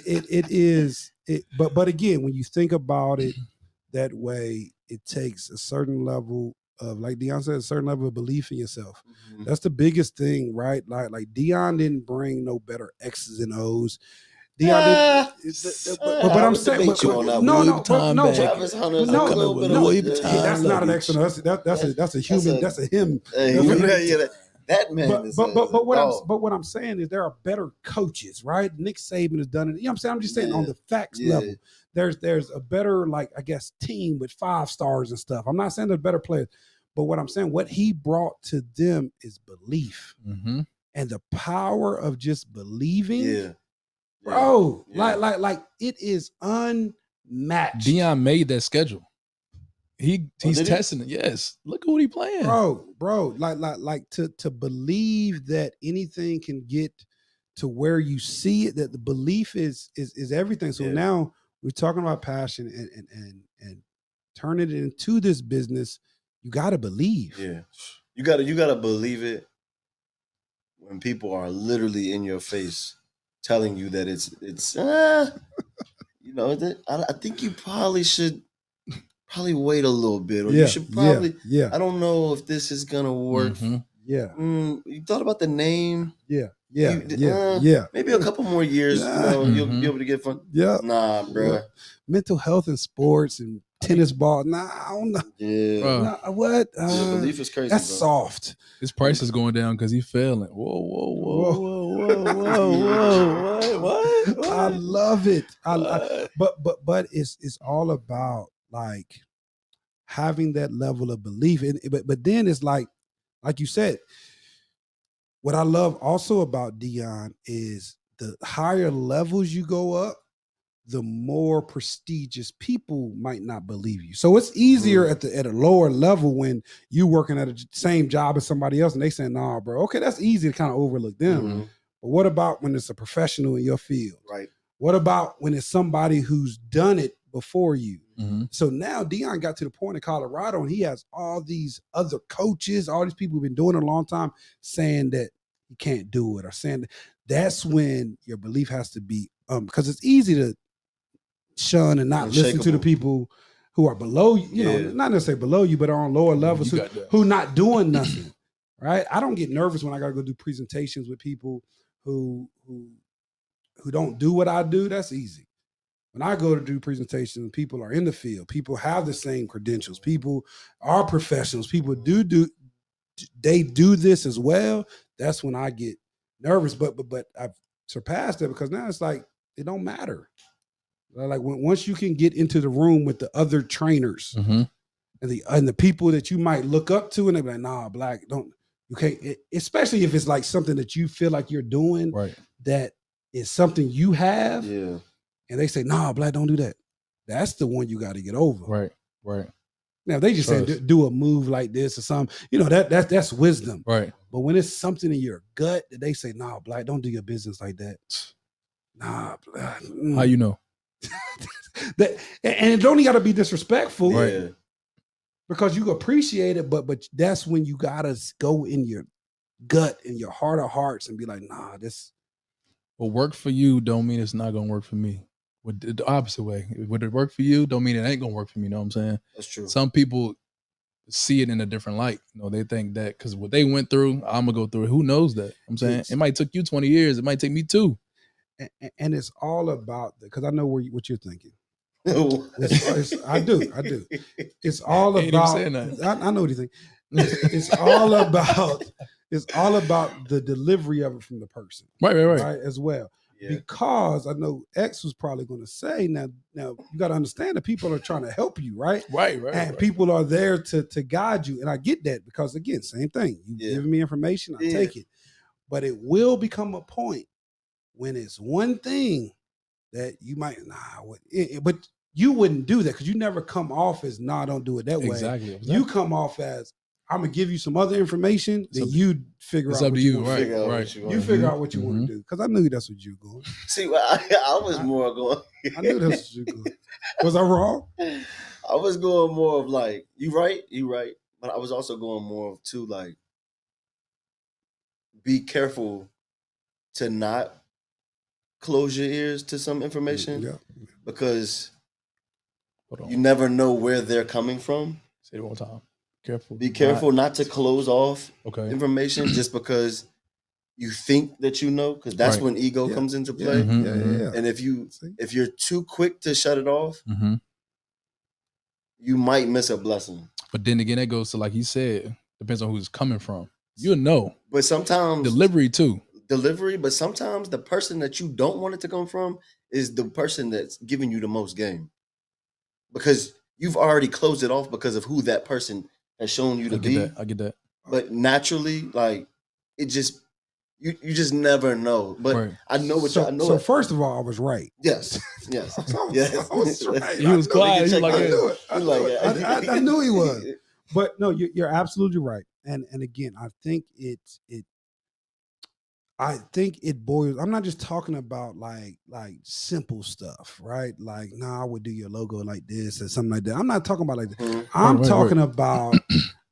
It is. But again, when you think about it that way, it takes a certain level of, like Deion said, a certain level of belief in yourself. That's the biggest thing, right? Like Deion didn't bring no better X's and O's. Deion did, but I'm saying, no. That's not an X and O. That's a human. That's a him. That man. But what I'm saying is there are better coaches, right? Nick Saban has done it. You know what I'm saying? I'm just saying on the facts level. There's a better, like, I guess, team with 5 stars and stuff. I'm not saying there's better players, but what I'm saying, what he brought to them is belief and the power of just believing. Bro, like it is unmatched. Deion made that schedule. He's testing it. Yes, look at what he playing, bro. Like to believe that anything can get to where you see it. That the belief is everything. So now we're talking about passion and turning it into this business. You got to believe. Yeah, you got to believe it when people are literally in your face telling you that it's I think you probably should wait a little bit, or you should probably I don't know if this is gonna work. You thought about the name? Maybe a couple more years, you'll be able to get fun. Nah, bro. Mental health in sports and tennis ball. Nah, I don't know. What? Belief is crazy. That's bro. soft. His price is going down because he's failing. Whoa. What? I love it. But it's all about like having that level of belief. But then it's like you said, what I love also about Dion is the higher levels you go up, the more prestigious people might not believe you. So it's easier at a lower level when you working at the same job as somebody else and they saying, nah, bro, okay, that's easy to kind of overlook them. But what about when it's a professional in your field? Right. What about when it's somebody who's done it before you? So now Dion got to the point in Colorado and he has all these other coaches, all these people who've been doing it a long time saying that you can't do it or saying that. That's when your belief has to be, because it's easy to shun and not listen to the people who are below you, know, not necessarily below you, but are on lower levels who not doing nothing. Right. I don't get nervous when I got to go do presentations with people who don't do what I do. That's easy. When I go to do presentations, people are in the field. People have the same credentials. People are professionals. People they do this as well. That's when I get nervous. But I've surpassed it because now it's like it don't matter. Like once you can get into the room with the other trainers and the people that you might look up to, and they be like, "Nah, Black, you can't." Especially if it's like something that you feel like you're doing that is something you have. Yeah. And they say, "Nah, Black, don't do that." That's the one you got to get over. Right. Now, if they just say do a move like this or something, you know, that's wisdom. Right. But when it's something in your gut that they say, "Nah, Black, don't do your business like that." Nah, Black. How you know? And it don't got to be disrespectful. Yeah. Because you appreciate it, but that's when you gotta go in your gut, in your heart of hearts, and be like, "Nah, this." What work for you don't mean it's not gonna work for me. The opposite way. Would it work for you? Don't mean it ain't gonna work for me. You know what I'm saying? That's true. Some people see it in a different light. You know, they think that because what they went through, I'm gonna go through it. Who knows that? I'm saying it might take you 20 years. It might take me 2. And it's all about because I know what you're thinking. I do. It's all about. I know what you think. It's all about. It's all about the delivery of it from the person, right, as well. Yeah. Because I know X was probably going to say now you got to understand that people are trying to help you, right? And people are there to guide you, and I get that because again, same thing. You giving me information, I take it, but it will become a point when it's one thing that you might but you wouldn't do that because you never come off as don't do it that way. Exactly. You come off as I'm gonna give you some other information, then you figure out. It's up to you, right? You figure out what you want to do because I knew that's what you're going. See, I was more going. I knew that's what you're going. Was I wrong? I was going more of like you right, but I was also going more of too like be careful to not close your ears to some information because you never know where they're coming from. Say it one time. Careful. Be careful not to close off information just because you think that you know, because that's when ego comes into play. And if you're too quick to shut it off, you might miss a blessing. But then again, that goes to like you said, depends on who's it's coming from. You'll know. But sometimes delivery too. But sometimes the person that you don't want it to come from is the person that's giving you the most game. Because you've already closed it off because of who that person has shown you to be. I get that. But naturally, like it just you just never know. But I know what I know. So first of all, I was right. Yes. I was right. He was quiet. I knew it. I knew he was. But no, you're absolutely right. And again, I think it boils. I'm not just talking about like simple stuff, right? Like, I would do your logo like this or something like that. I'm not talking about like that. I'm talking about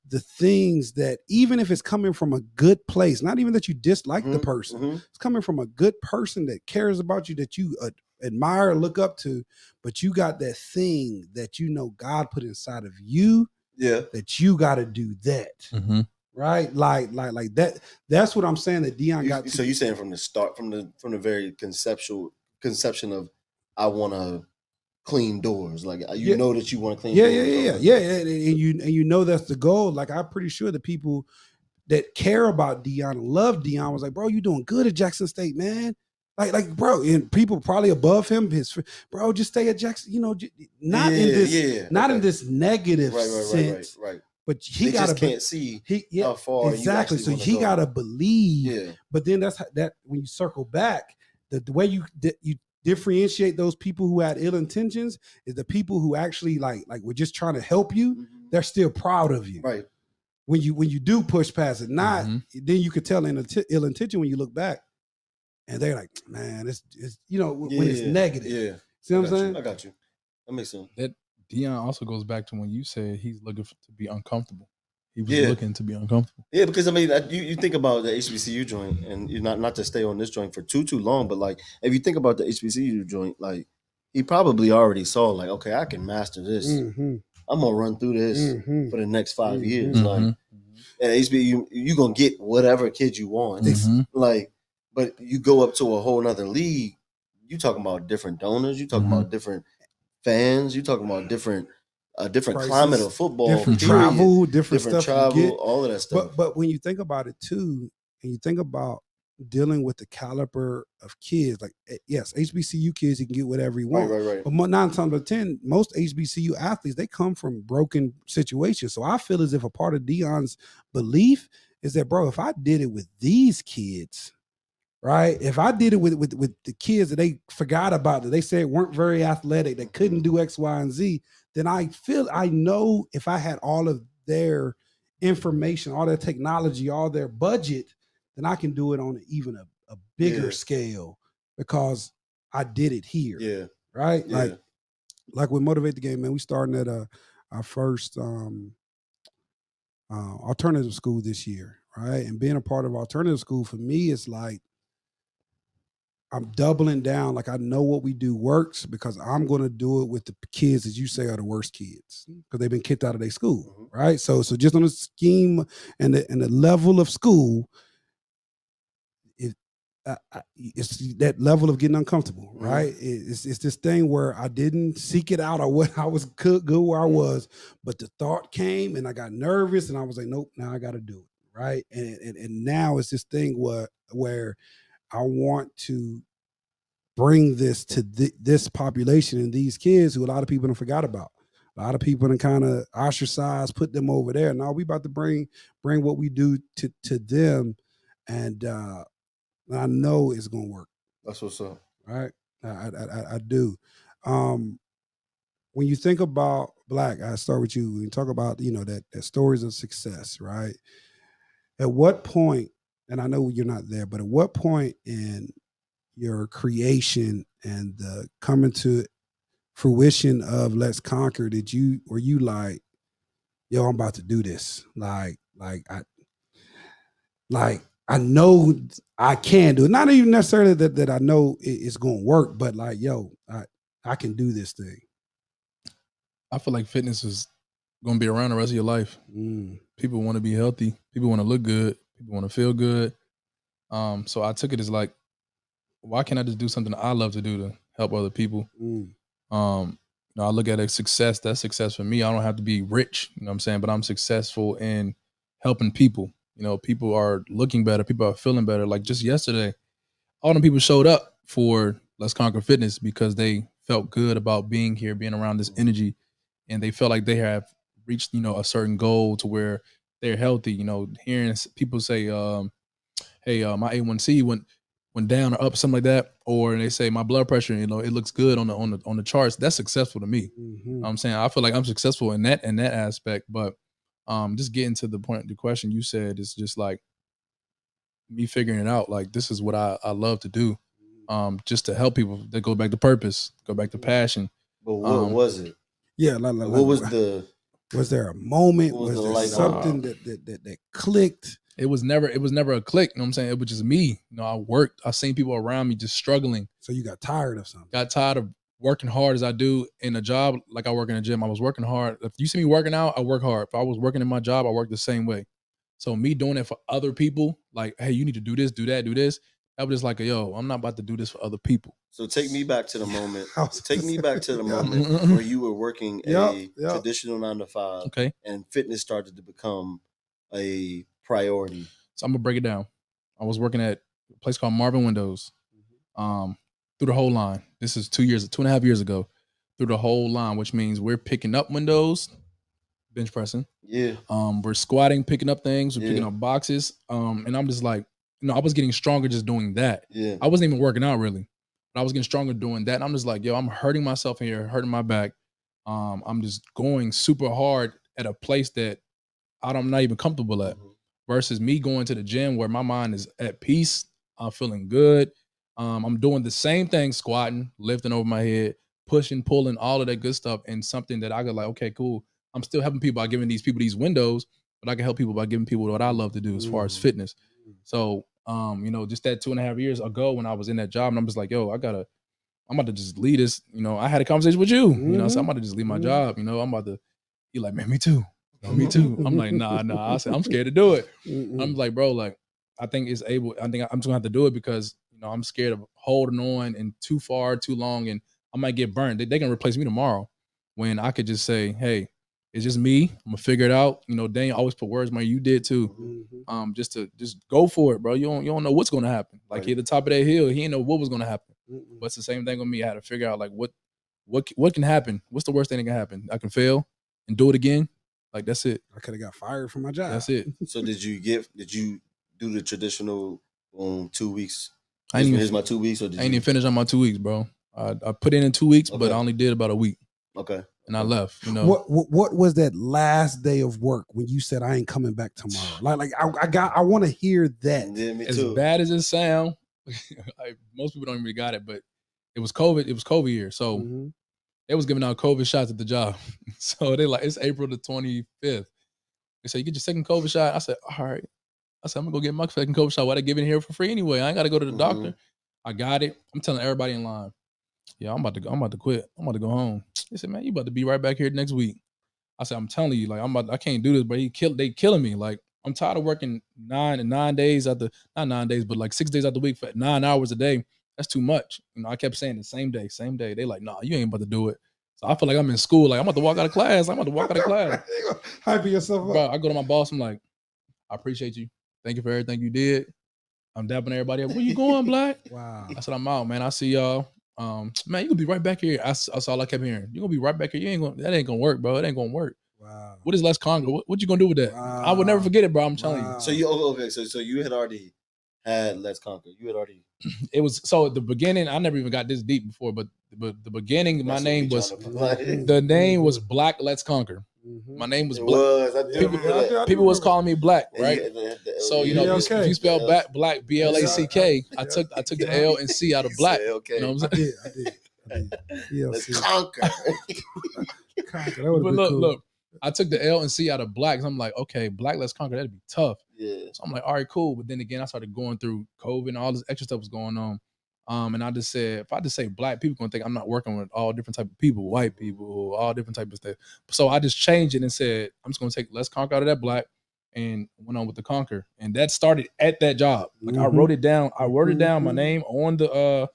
the things that even if it's coming from a good place, not even that you dislike the person, it's coming from a good person that cares about you, that you admire, look up to, but you got that thing that you know God put inside of you, that you got to do that. Right, like that. That's what I'm saying. That Dion got. So you saying from the start, from the very conception of I want to clean doors, like you know that you want to clean. Yeah. And you know that's the goal. Like I'm pretty sure the people that care about Dion and love Dion was like, bro, you doing good at Jackson State, man. Like, bro, and people probably above him, bro, just stay at Jackson. You know, not in this negative sense. Right. but he just can't see how far exactly. You so actually he got to believe. Yeah. But then that's that when you circle back, the way you differentiate those people who had ill intentions is the people who actually like were just trying to help you. Mhm. They're still proud of you. Right. When you do push past it, not then you could tell ill intention when you look back, and they're like, man, it's when it's negative. Yeah. See what I'm saying? I got you. That makes sense. That Dion also goes back to when you said he's looking to be uncomfortable. He was looking to be uncomfortable. Yeah, because I mean, you think about the HBCU joint, and you not to stay on this joint for too long, but like if you think about the HBCU joint, like he probably already saw like, okay, I can master this. Mm-hmm. I'm gonna run through this Mm-hmm. for the next 5 Mhm. years. Like at HBCU, you gonna get whatever kid you want. Like, but you go up to a whole nother league. You talking about different donors. You talking about different fans. You talking about different Prices, climate of football, different period. travel, different stuff travel, you get. all of that stuff. But when you think about it too, and you think about dealing with the caliber of kids, like yes, HBCU kids, you can get whatever you want. Right. But 9 times out of 10, most HBCU athletes, they come from broken situations. So I feel as if a part of Dion's belief is that, bro, if I did it with these kids, right? If I did it with the kids that they forgot about, that they said weren't very athletic, that couldn't do X, Y, and Z, then I know if I had all of their information, all their technology, all their budget, then I can do it on even a bigger scale because I did it here. Yeah. Right? Yeah. Like with Motivate the Game, man, we starting at our first alternative school this year, right? And being a part of alternative school for me is like I'm doubling down. Like I know what we do works because I'm going to do it with the kids that you say are the worst kids because they've been kicked out of their school, right? So just on the scheme and the level of school, it's that level of getting uncomfortable, right? It's this thing where I didn't seek it out or what I was good where I was, but the thought came and I got nervous and I was like, nope, now I got to do it, right? And now it's this thing where I want to bring this to this population and these kids who a lot of people don't forgot about. A lot of people and kind of ostracize, put them over there. Now we about to bring what we do to them, and I know it's gonna work. That's what's up, right? I do. When you think about Black, I start with you. When you talk about that stories of success, right? At what point? And I know you're not there, but at what point in your creation and the coming to fruition of Let's Conquer were you like, yo, I'm about to do this. I know I can do it. Not even necessarily that I know it's gonna work, but like, yo, I can do this thing. I feel like fitness is gonna be around the rest of your life. People want to be healthy. People want to look good. People want to feel good. So I took it as like, why can't I just do something I love to do to help other people? I look at it as success. That's success for me. I don't have to be rich, you know what I'm saying? But I'm successful in helping people. People are looking better. People are feeling better. Like just yesterday, all the people showed up for Let's Conquer Fitness because they felt good about being here, being around this energy, and they felt like they have reached, a certain goal to where they're healthy. Hearing people say, hey, my A1C went down or up, something like that, or they say my blood pressure, it looks good on the charts. That's successful to me. I'm saying I feel like I'm successful in that aspect, but just getting to the point of the question you said is just like me figuring it out. Like this is what I love to do, just to help people. That go back to purpose, go back to passion. But what was it? Yeah, what was the? Was there a moment? Was there something that clicked? It was never a click. You know what I'm saying? It was just me. I worked. I seen people around me just struggling. So you got tired of something? Got tired of working hard as I do in a job. Like I work in a gym. I was working hard. If you see me working out, I work hard. If I was working in my job, I work the same way. So me doing it for other people, like, hey, you need to do this, do that, do this. That was just like, yo, I'm not about to do this for other people. So take me back to the moment. Take me back to the moment where you were working a traditional 9 to 5, okay, and fitness started to become a priority. So I'm gonna break it down. I was working at a place called Marvin Windows, through the whole line. This is 2.5 years ago, through the whole line, which means we're picking up windows, bench pressing. Yeah. We're squatting, picking up things, we're picking up boxes. And I'm just like, I was getting stronger just doing that. Yeah. I wasn't even working out really, but I was getting stronger doing that. And I'm just like, yo, I'm hurting myself here, hurting my back. I'm just going super hard at a place that I'm not even comfortable at. Versus me going to the gym where my mind is at peace. I'm feeling good. I'm doing the same thing, squatting, lifting over my head, pushing, pulling, all of that good stuff, and something that I could like, okay, cool. I'm still helping people by giving these people these windows, but I can help people by giving people what I love to do as far as fitness. So, just that 2.5 years ago when I was in that job, and I'm just like, yo, I'm about to just leave this. I had a conversation with you, so I'm about to just leave my job. I'm about to, he like, man, me too. Me too. I'm like, nah. I said, I'm scared to do it. I'm like, bro, like, I think I'm just gonna have to do it because, I'm scared of holding on and too far, too long, and I might get burned. They can replace me tomorrow when I could just say, hey, it's just me. I'm gonna figure it out. Daniel always put words, man, you did too. Just go for it, bro. You don't know what's gonna happen. Like, he at the top of that hill, he didn't know what was gonna happen. But it's the same thing with me. I had to figure out like what can happen. What's the worst thing that can happen? I can fail and do it again. Like, that's it. I could have got fired from my job. That's it. So did you do the traditional 2 weeks? Here's my 2 weeks, or did I ain't even finished on my 2 weeks, bro. I put in 2 weeks, but I only did about a week. Okay. And I left. What was that last day of work when you said I ain't coming back tomorrow? I want to hear that. Yeah, me as too. bad as it sound, most people don't even got it, but it was COVID. It was COVID year, so they was giving out COVID shots at the job. So they like, it's April the 25th. They said, you get your second COVID shot. I said, all right. I said, I'm gonna go get my second COVID shot. Why they giving it here for free anyway? I ain't gotta go to the doctor. I got it. I'm telling everybody in line, yeah, I'm about to quit. I'm about to go home. They said, man, you about to be right back here next week. I said, I'm telling you, like, I can't do this, but they killing me. Like, I'm tired of working 9 days not 9 days, but like 6 days out the week for 9 hours a day. That's too much. I kept saying the same day. They like, nah, you ain't about to do it. So I feel like I'm in school. Like, I'm about to walk out of class. Hyping yourself up. Bro, I go to my boss. I'm like, I appreciate you. Thank you for everything you did. I'm dapping everybody up. Where you going, Black? Wow. I said, I'm out, man. I see y'all. Man, you gonna be right back here. That's all I kept hearing. You gonna be right back here. That ain't gonna work, bro. It ain't gonna work. Wow. What is Let's Conquer? What you gonna do with that? Wow. I would never forget it, bro. I'm telling you. So you had already had Let's Conquer. You had already. It was so at the beginning. I never even got this deep before, but the beginning, my name was Black Let's Conquer. My name was Black. People was calling me Black, right? So if you spell Black BLACK, I took the L and C out of Black. You know what I'm saying? I did. Let's conquer. But look, I took the L and C out of Black. So I'm like, okay, Black Let's Conquer. That'd be tough. Yeah. So I'm like, all right, cool. But then again, I started going through COVID and all this extra stuff was going on. And I just said, if I just say Black, people gonna think I'm not working with all different type of people, white people, all different type of stuff. So I just changed it and said, I'm just gonna take Let's Conquer out of that Black and went on with the Conquer. And that started at that job. Like I wrote it down. My name on the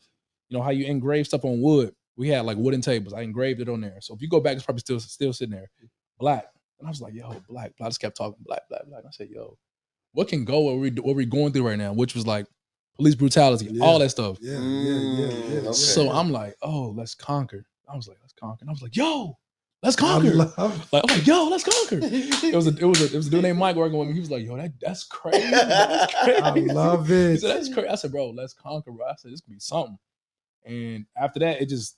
how you engrave stuff on wood. We had like wooden tables. I engraved it on there. So if you go back, it's probably still sitting there. Black. And I was like, yo, Black. I just kept talking Black. I said, yo, what can go what we're going through right now? Which was like police brutality, all that stuff. Yeah. Okay. So I'm like, oh, Let's Conquer. I was like, Let's Conquer. And I was like, yo, Let's Conquer. I'm like, yo, Let's Conquer. It was a dude named Mike working with me. He was like, yo, that's crazy. That's crazy. I love it. He said, that's crazy. I said, bro, Let's Conquer, bro. I said, this could be something. And after that, it just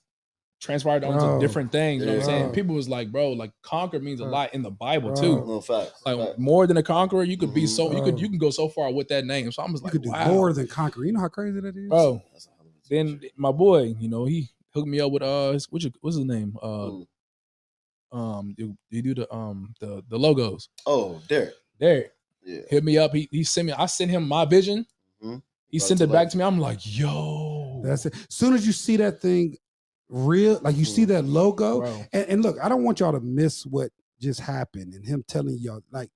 transpired onto different things. You know what I'm saying? People was like, bro, like conquer means a lot in the Bible too. No facts. Like more than a conqueror, you could be so you can go so far with that name. So I'm just like, you could do more than conquer. You know how crazy that is, bro. Then my boy, he hooked me up with what's his name? You do the logos. Oh, Derek. Yeah. Hit me up. He sent me. I sent him my vision. He sent it back to me. I'm like, yo. That's it. As soon as you see that thing real, like you see that logo, and look, I don't want y'all to miss what just happened and him telling y'all, like,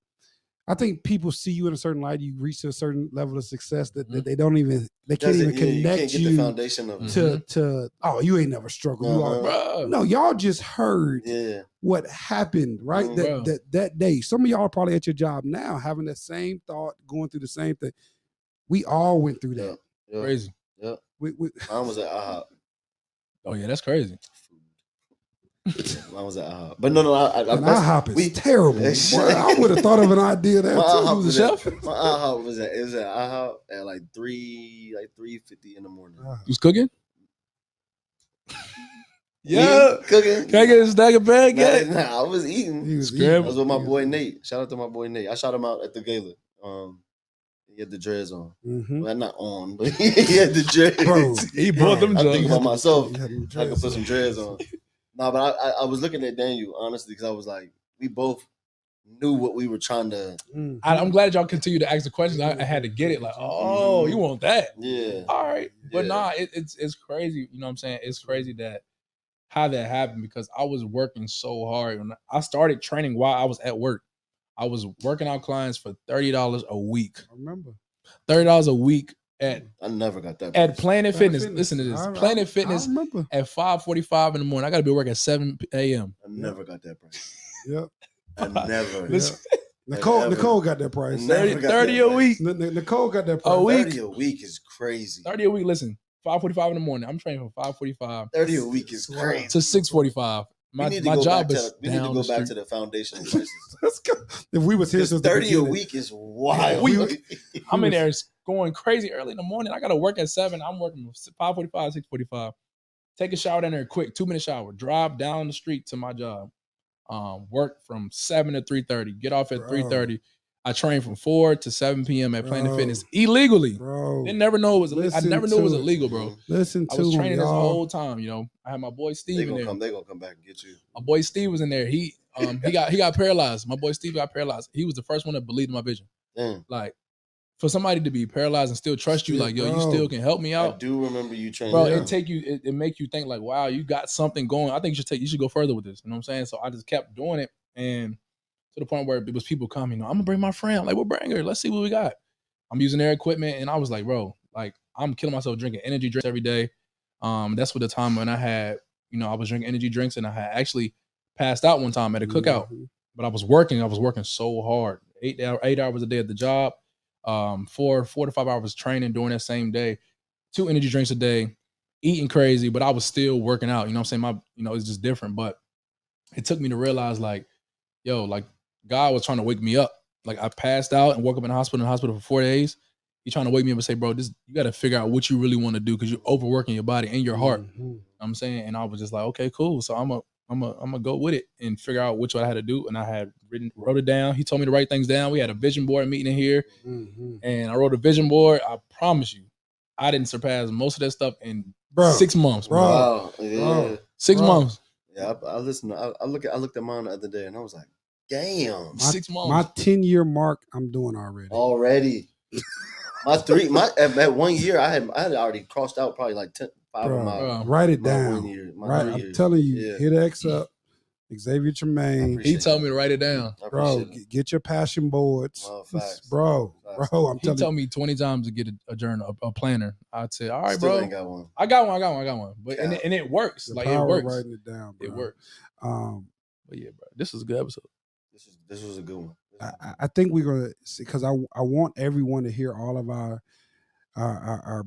I think people see you in a certain light, you reach a certain level of success that they can't even connect you you the foundation of to oh, you ain't never struggled. You are, no, y'all just heard what happened, right? That day. Some of y'all are probably at your job now having the same thought, going through the same thing. We all went through that. Crazy. Mine was at IHOP. Oh yeah, that's crazy. I was at IHOP. But no, And IHOP is terrible. Boy, I would have thought of an idea there too. IHOP was a chef? My IHOP was at IHOP at like 3:50 in the morning. You was cooking? Yeah, cooking. Can I get a stack of pancakes? Nah, I was eating. He was Scrambled. I was with my boy Nate. Shout out to my boy Nate. I shot him out at the gala. He had the dreads on. Mm-hmm. Well, not on, but he had the dreads. Bro, he bought them. I think about myself. I I could put some dreads on. No, but I was looking at Daniel honestly because I was like, we both knew what we were trying to. I'm glad y'all continue to ask the questions. I had to get it. Like, oh, you want that? Yeah. All right, but nah, it's crazy. You know what I'm saying? It's crazy that how that happened because I was working so hard. When I started training while I was at work, I was working out clients for $30 a week. I remember $30 a week at. I never got that. At Planet Fitness. Listen to this. Planet Fitness at 5:45 in the morning. I got to be working at 7 a.m. I never got that price. Yep. I never. Listen, Nicole got that price. 30 a week. Nicole got that price. A week. 30 a week is crazy. 30 a week. Listen, 5:45 in the morning. I'm training from 5:45. 30 a week is crazy. To 6:45. My job is we need to go back to the foundational prices. Let's go. If we was here since 30 a week is wild. I'm in there going crazy early in the morning. I got to work at 7. I'm working from 5:45, 6:45. Take a shower down there quick, 2-minute shower. Drive down the street to my job. Work from 7 to 3:30. Get off at 3:30. I train from 4 to 7 p.m. at Planet Fitness illegally. Bro, Didn't never know it was. I never knew it was illegal, bro. Listen to I was training this y'all. whole time. You know, I had my boy Steve in there. They gonna come back and get you. My boy Steve was in there. He got paralyzed. My boy Steve got paralyzed. He was the first one that believed in my vision. Damn. Like, for somebody to be paralyzed and still trust you, like, yo, you still can help me out. I do remember you training. Bro, it make you think like, wow, you got something going. I think you should go further with this. You know what I'm saying? So I just kept doing it, and to the point where it was people coming. I'm gonna bring my friend. I'm like, we'll bring her. Let's see what we got. I'm using their equipment, and I was like, bro, like, I'm killing myself drinking energy drinks every day. That's what the time when I had, I was drinking energy drinks, and I had actually passed out one time at a cookout. But I was working so hard. 8 hours a day at the job, 4 to 5 hours training during that same day, 2 energy drinks a day, eating crazy, but I was still working out. You know what I'm saying? It's just different. But it took me to realize, like, yo, like, God was trying to wake me up. Like, I passed out and woke up in the hospital for 4 days. He's trying to wake me up and say, bro, you got to figure out what you really want to do because you're overworking your body and your heart. You know what I'm saying? And I was just like, okay, cool. So I'm gonna go with it and figure out which one I had to do. And I had wrote it down. He told me to write things down. We had a vision board meeting in here, and I wrote a vision board. I promise you, I didn't surpass most of that stuff in 6 months, bro. Wow. Yeah. 6 months. Yeah, I listened. I looked at mine the other day, and I was like, damn. 6 months. My 10-year mark, I'm doing already. At 1 year, I had already crossed out probably like 5 of my. Write it my down. 1 year, I'm telling you, hit X up. Xavier Tremaine. He told me to write it down. Bro, get your passion boards. Bro, I'm telling you. He told me 20 times to get a journal, a planner. I'd say, all right, Still bro. Ain't got one. I got one. But and it works. Like, it works. Writing it down, bro. It works. But yeah, bro, this was a good episode. This was a good one. I think we're gonna see, because I want everyone to hear all of our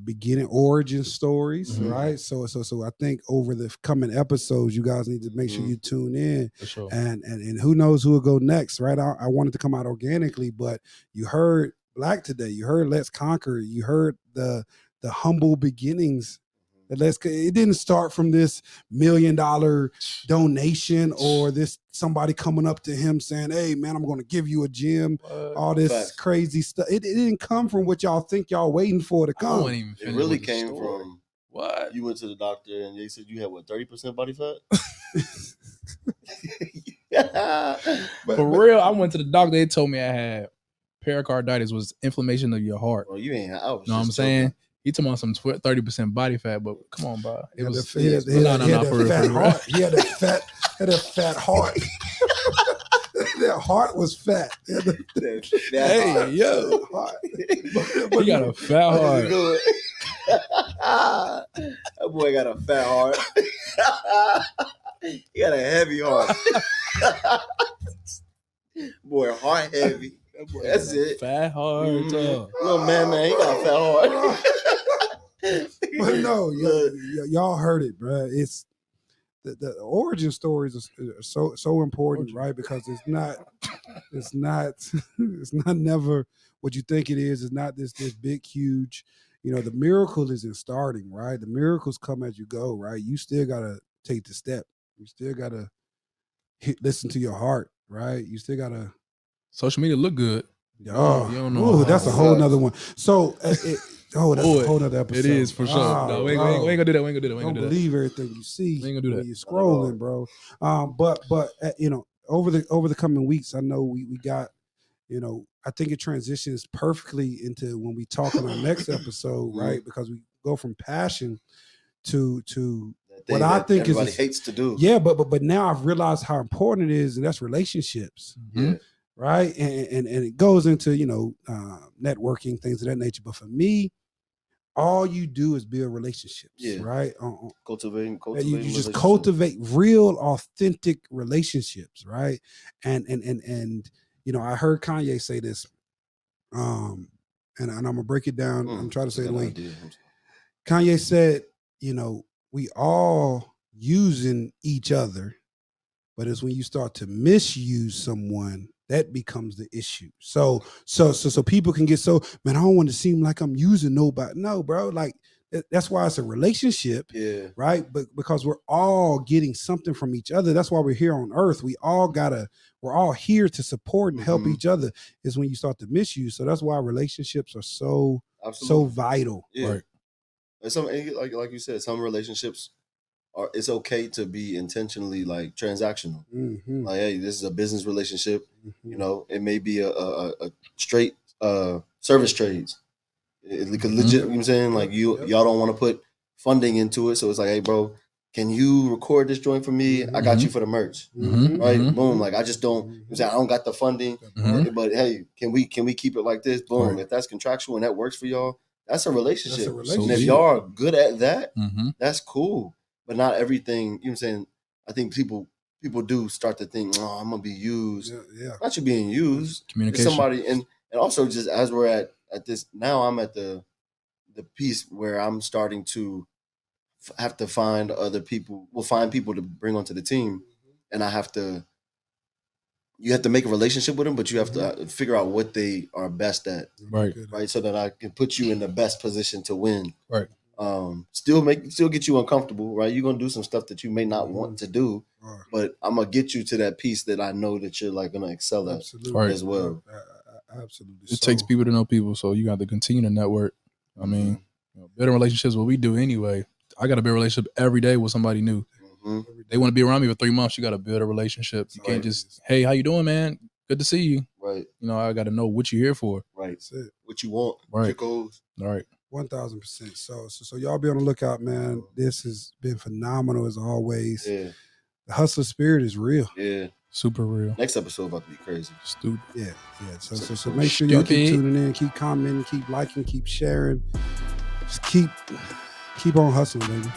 beginning origin stories, right? So I think over the coming episodes, you guys need to make sure you tune in. For sure. And who knows who will go next, right? I wanted to come out organically, but you heard Black today, you heard Let's Conquer, you heard the humble beginnings. It didn't start from this $1 million donation or this somebody coming up to him saying, hey, man, I'm going to give you a gym, all this crazy stuff. It didn't come from what y'all think y'all waiting for to come. It really came from what? You went to the doctor and they said you had, 30% body fat? For real, I went to the doctor. They told me I had pericarditis, was inflammation of your heart. Well, you ain't. I was know what I'm saying? He told me some 30% body fat, but come on, bro. It was he had a fat heart. That heart was fat. Hey, yo. He got a fat heart. That boy got a fat heart. He got a heavy heart. Boy, heart heavy. That's it. Fat heart. Little man, he got a fat heart. But no, y'all heard it, bro. the origin stories are so important, right? Because it's not it's not never what you think it is. It's not this big huge. The miracle is in starting, right? The miracles come as you go, right? You still gotta take the step. You still gotta listen to your heart, right? You still gotta. Social media look good. Oh, you don't know. That's a whole nother one. So, that's a whole nother episode. It is for sure. No, we ain't gonna do that. We ain't gonna do that. Don't believe everything you see. We ain't gonna do that. When you're scrolling, bro. But over the coming weeks, I know we got. I think it transitions perfectly into when we talk in our next episode, right? Because we go from passion to what I think everybody hates to do. Yeah, but now I've realized how important it is, and that's relationships. Yeah. Right. And it goes into, networking, things of that nature. But for me, all you do is build relationships, right? Cultivating you just cultivate real, authentic relationships, right? And I heard Kanye say this, and I'm gonna break it down. I'm trying to say it the way Kanye said, we all using each other, but it's when you start to misuse someone that becomes the issue. So people can get man, I don't want to seem like I'm using nobody. No, bro. Like that's why it's a relationship, right? But because we're all getting something from each other. That's why we're here on earth. We're all here to support and help each other. Is when you start to misuse. So that's why relationships are so vital. Yeah. Right. And some, like you said, some relationships it's okay to be intentionally like transactional. Like, hey, this is a business relationship. It may be a straight service trades. It could legit, you know what I'm saying? Like y'all don't want to put funding into it. So it's like, hey, bro, can you record this joint for me? I got you for the merch. Right? Boom. Like I just don't, I'm saying I don't got the funding, but hey, can we keep it like this? Boom. Right. If that's contractual and that works for y'all, that's a relationship. And if y'all are good at that, that's cool. But not everything, you know what I'm saying? I think people do start to think, oh, I'm gonna be used. Yeah. Not you being used. Communication. Somebody and also just as we're at this now, I'm at the piece where I'm starting to have to find other people. We'll find people to bring onto the team, and you have to make a relationship with them, but you have to figure out what they are best at, right? So that I can put you in the best position to win, right? Still get you uncomfortable, right? You're gonna do some stuff that you may not want to do, but I'm gonna get you to that piece that I know that you're like gonna excel at as well. Absolutely. It takes people to know people, so you got to continue to network. I mean, building relationships, what we do anyway. I got to build a relationship every day with somebody new. They want to be around me for 3 months. You got to build a relationship. You can't just, hey, how you doing, man? Good to see you. Right. I got to know what you're here for. Right. That's it. What you want. Right. Your goals. All right. 1000%. So y'all be on the lookout, man. This has been phenomenal as always. Yeah. The hustler spirit is real. Yeah. Super real. Next episode about to be crazy. Stupid. Yeah. So make sure y'all keep tuning in, keep commenting, keep liking, keep sharing. Just keep on hustling, baby.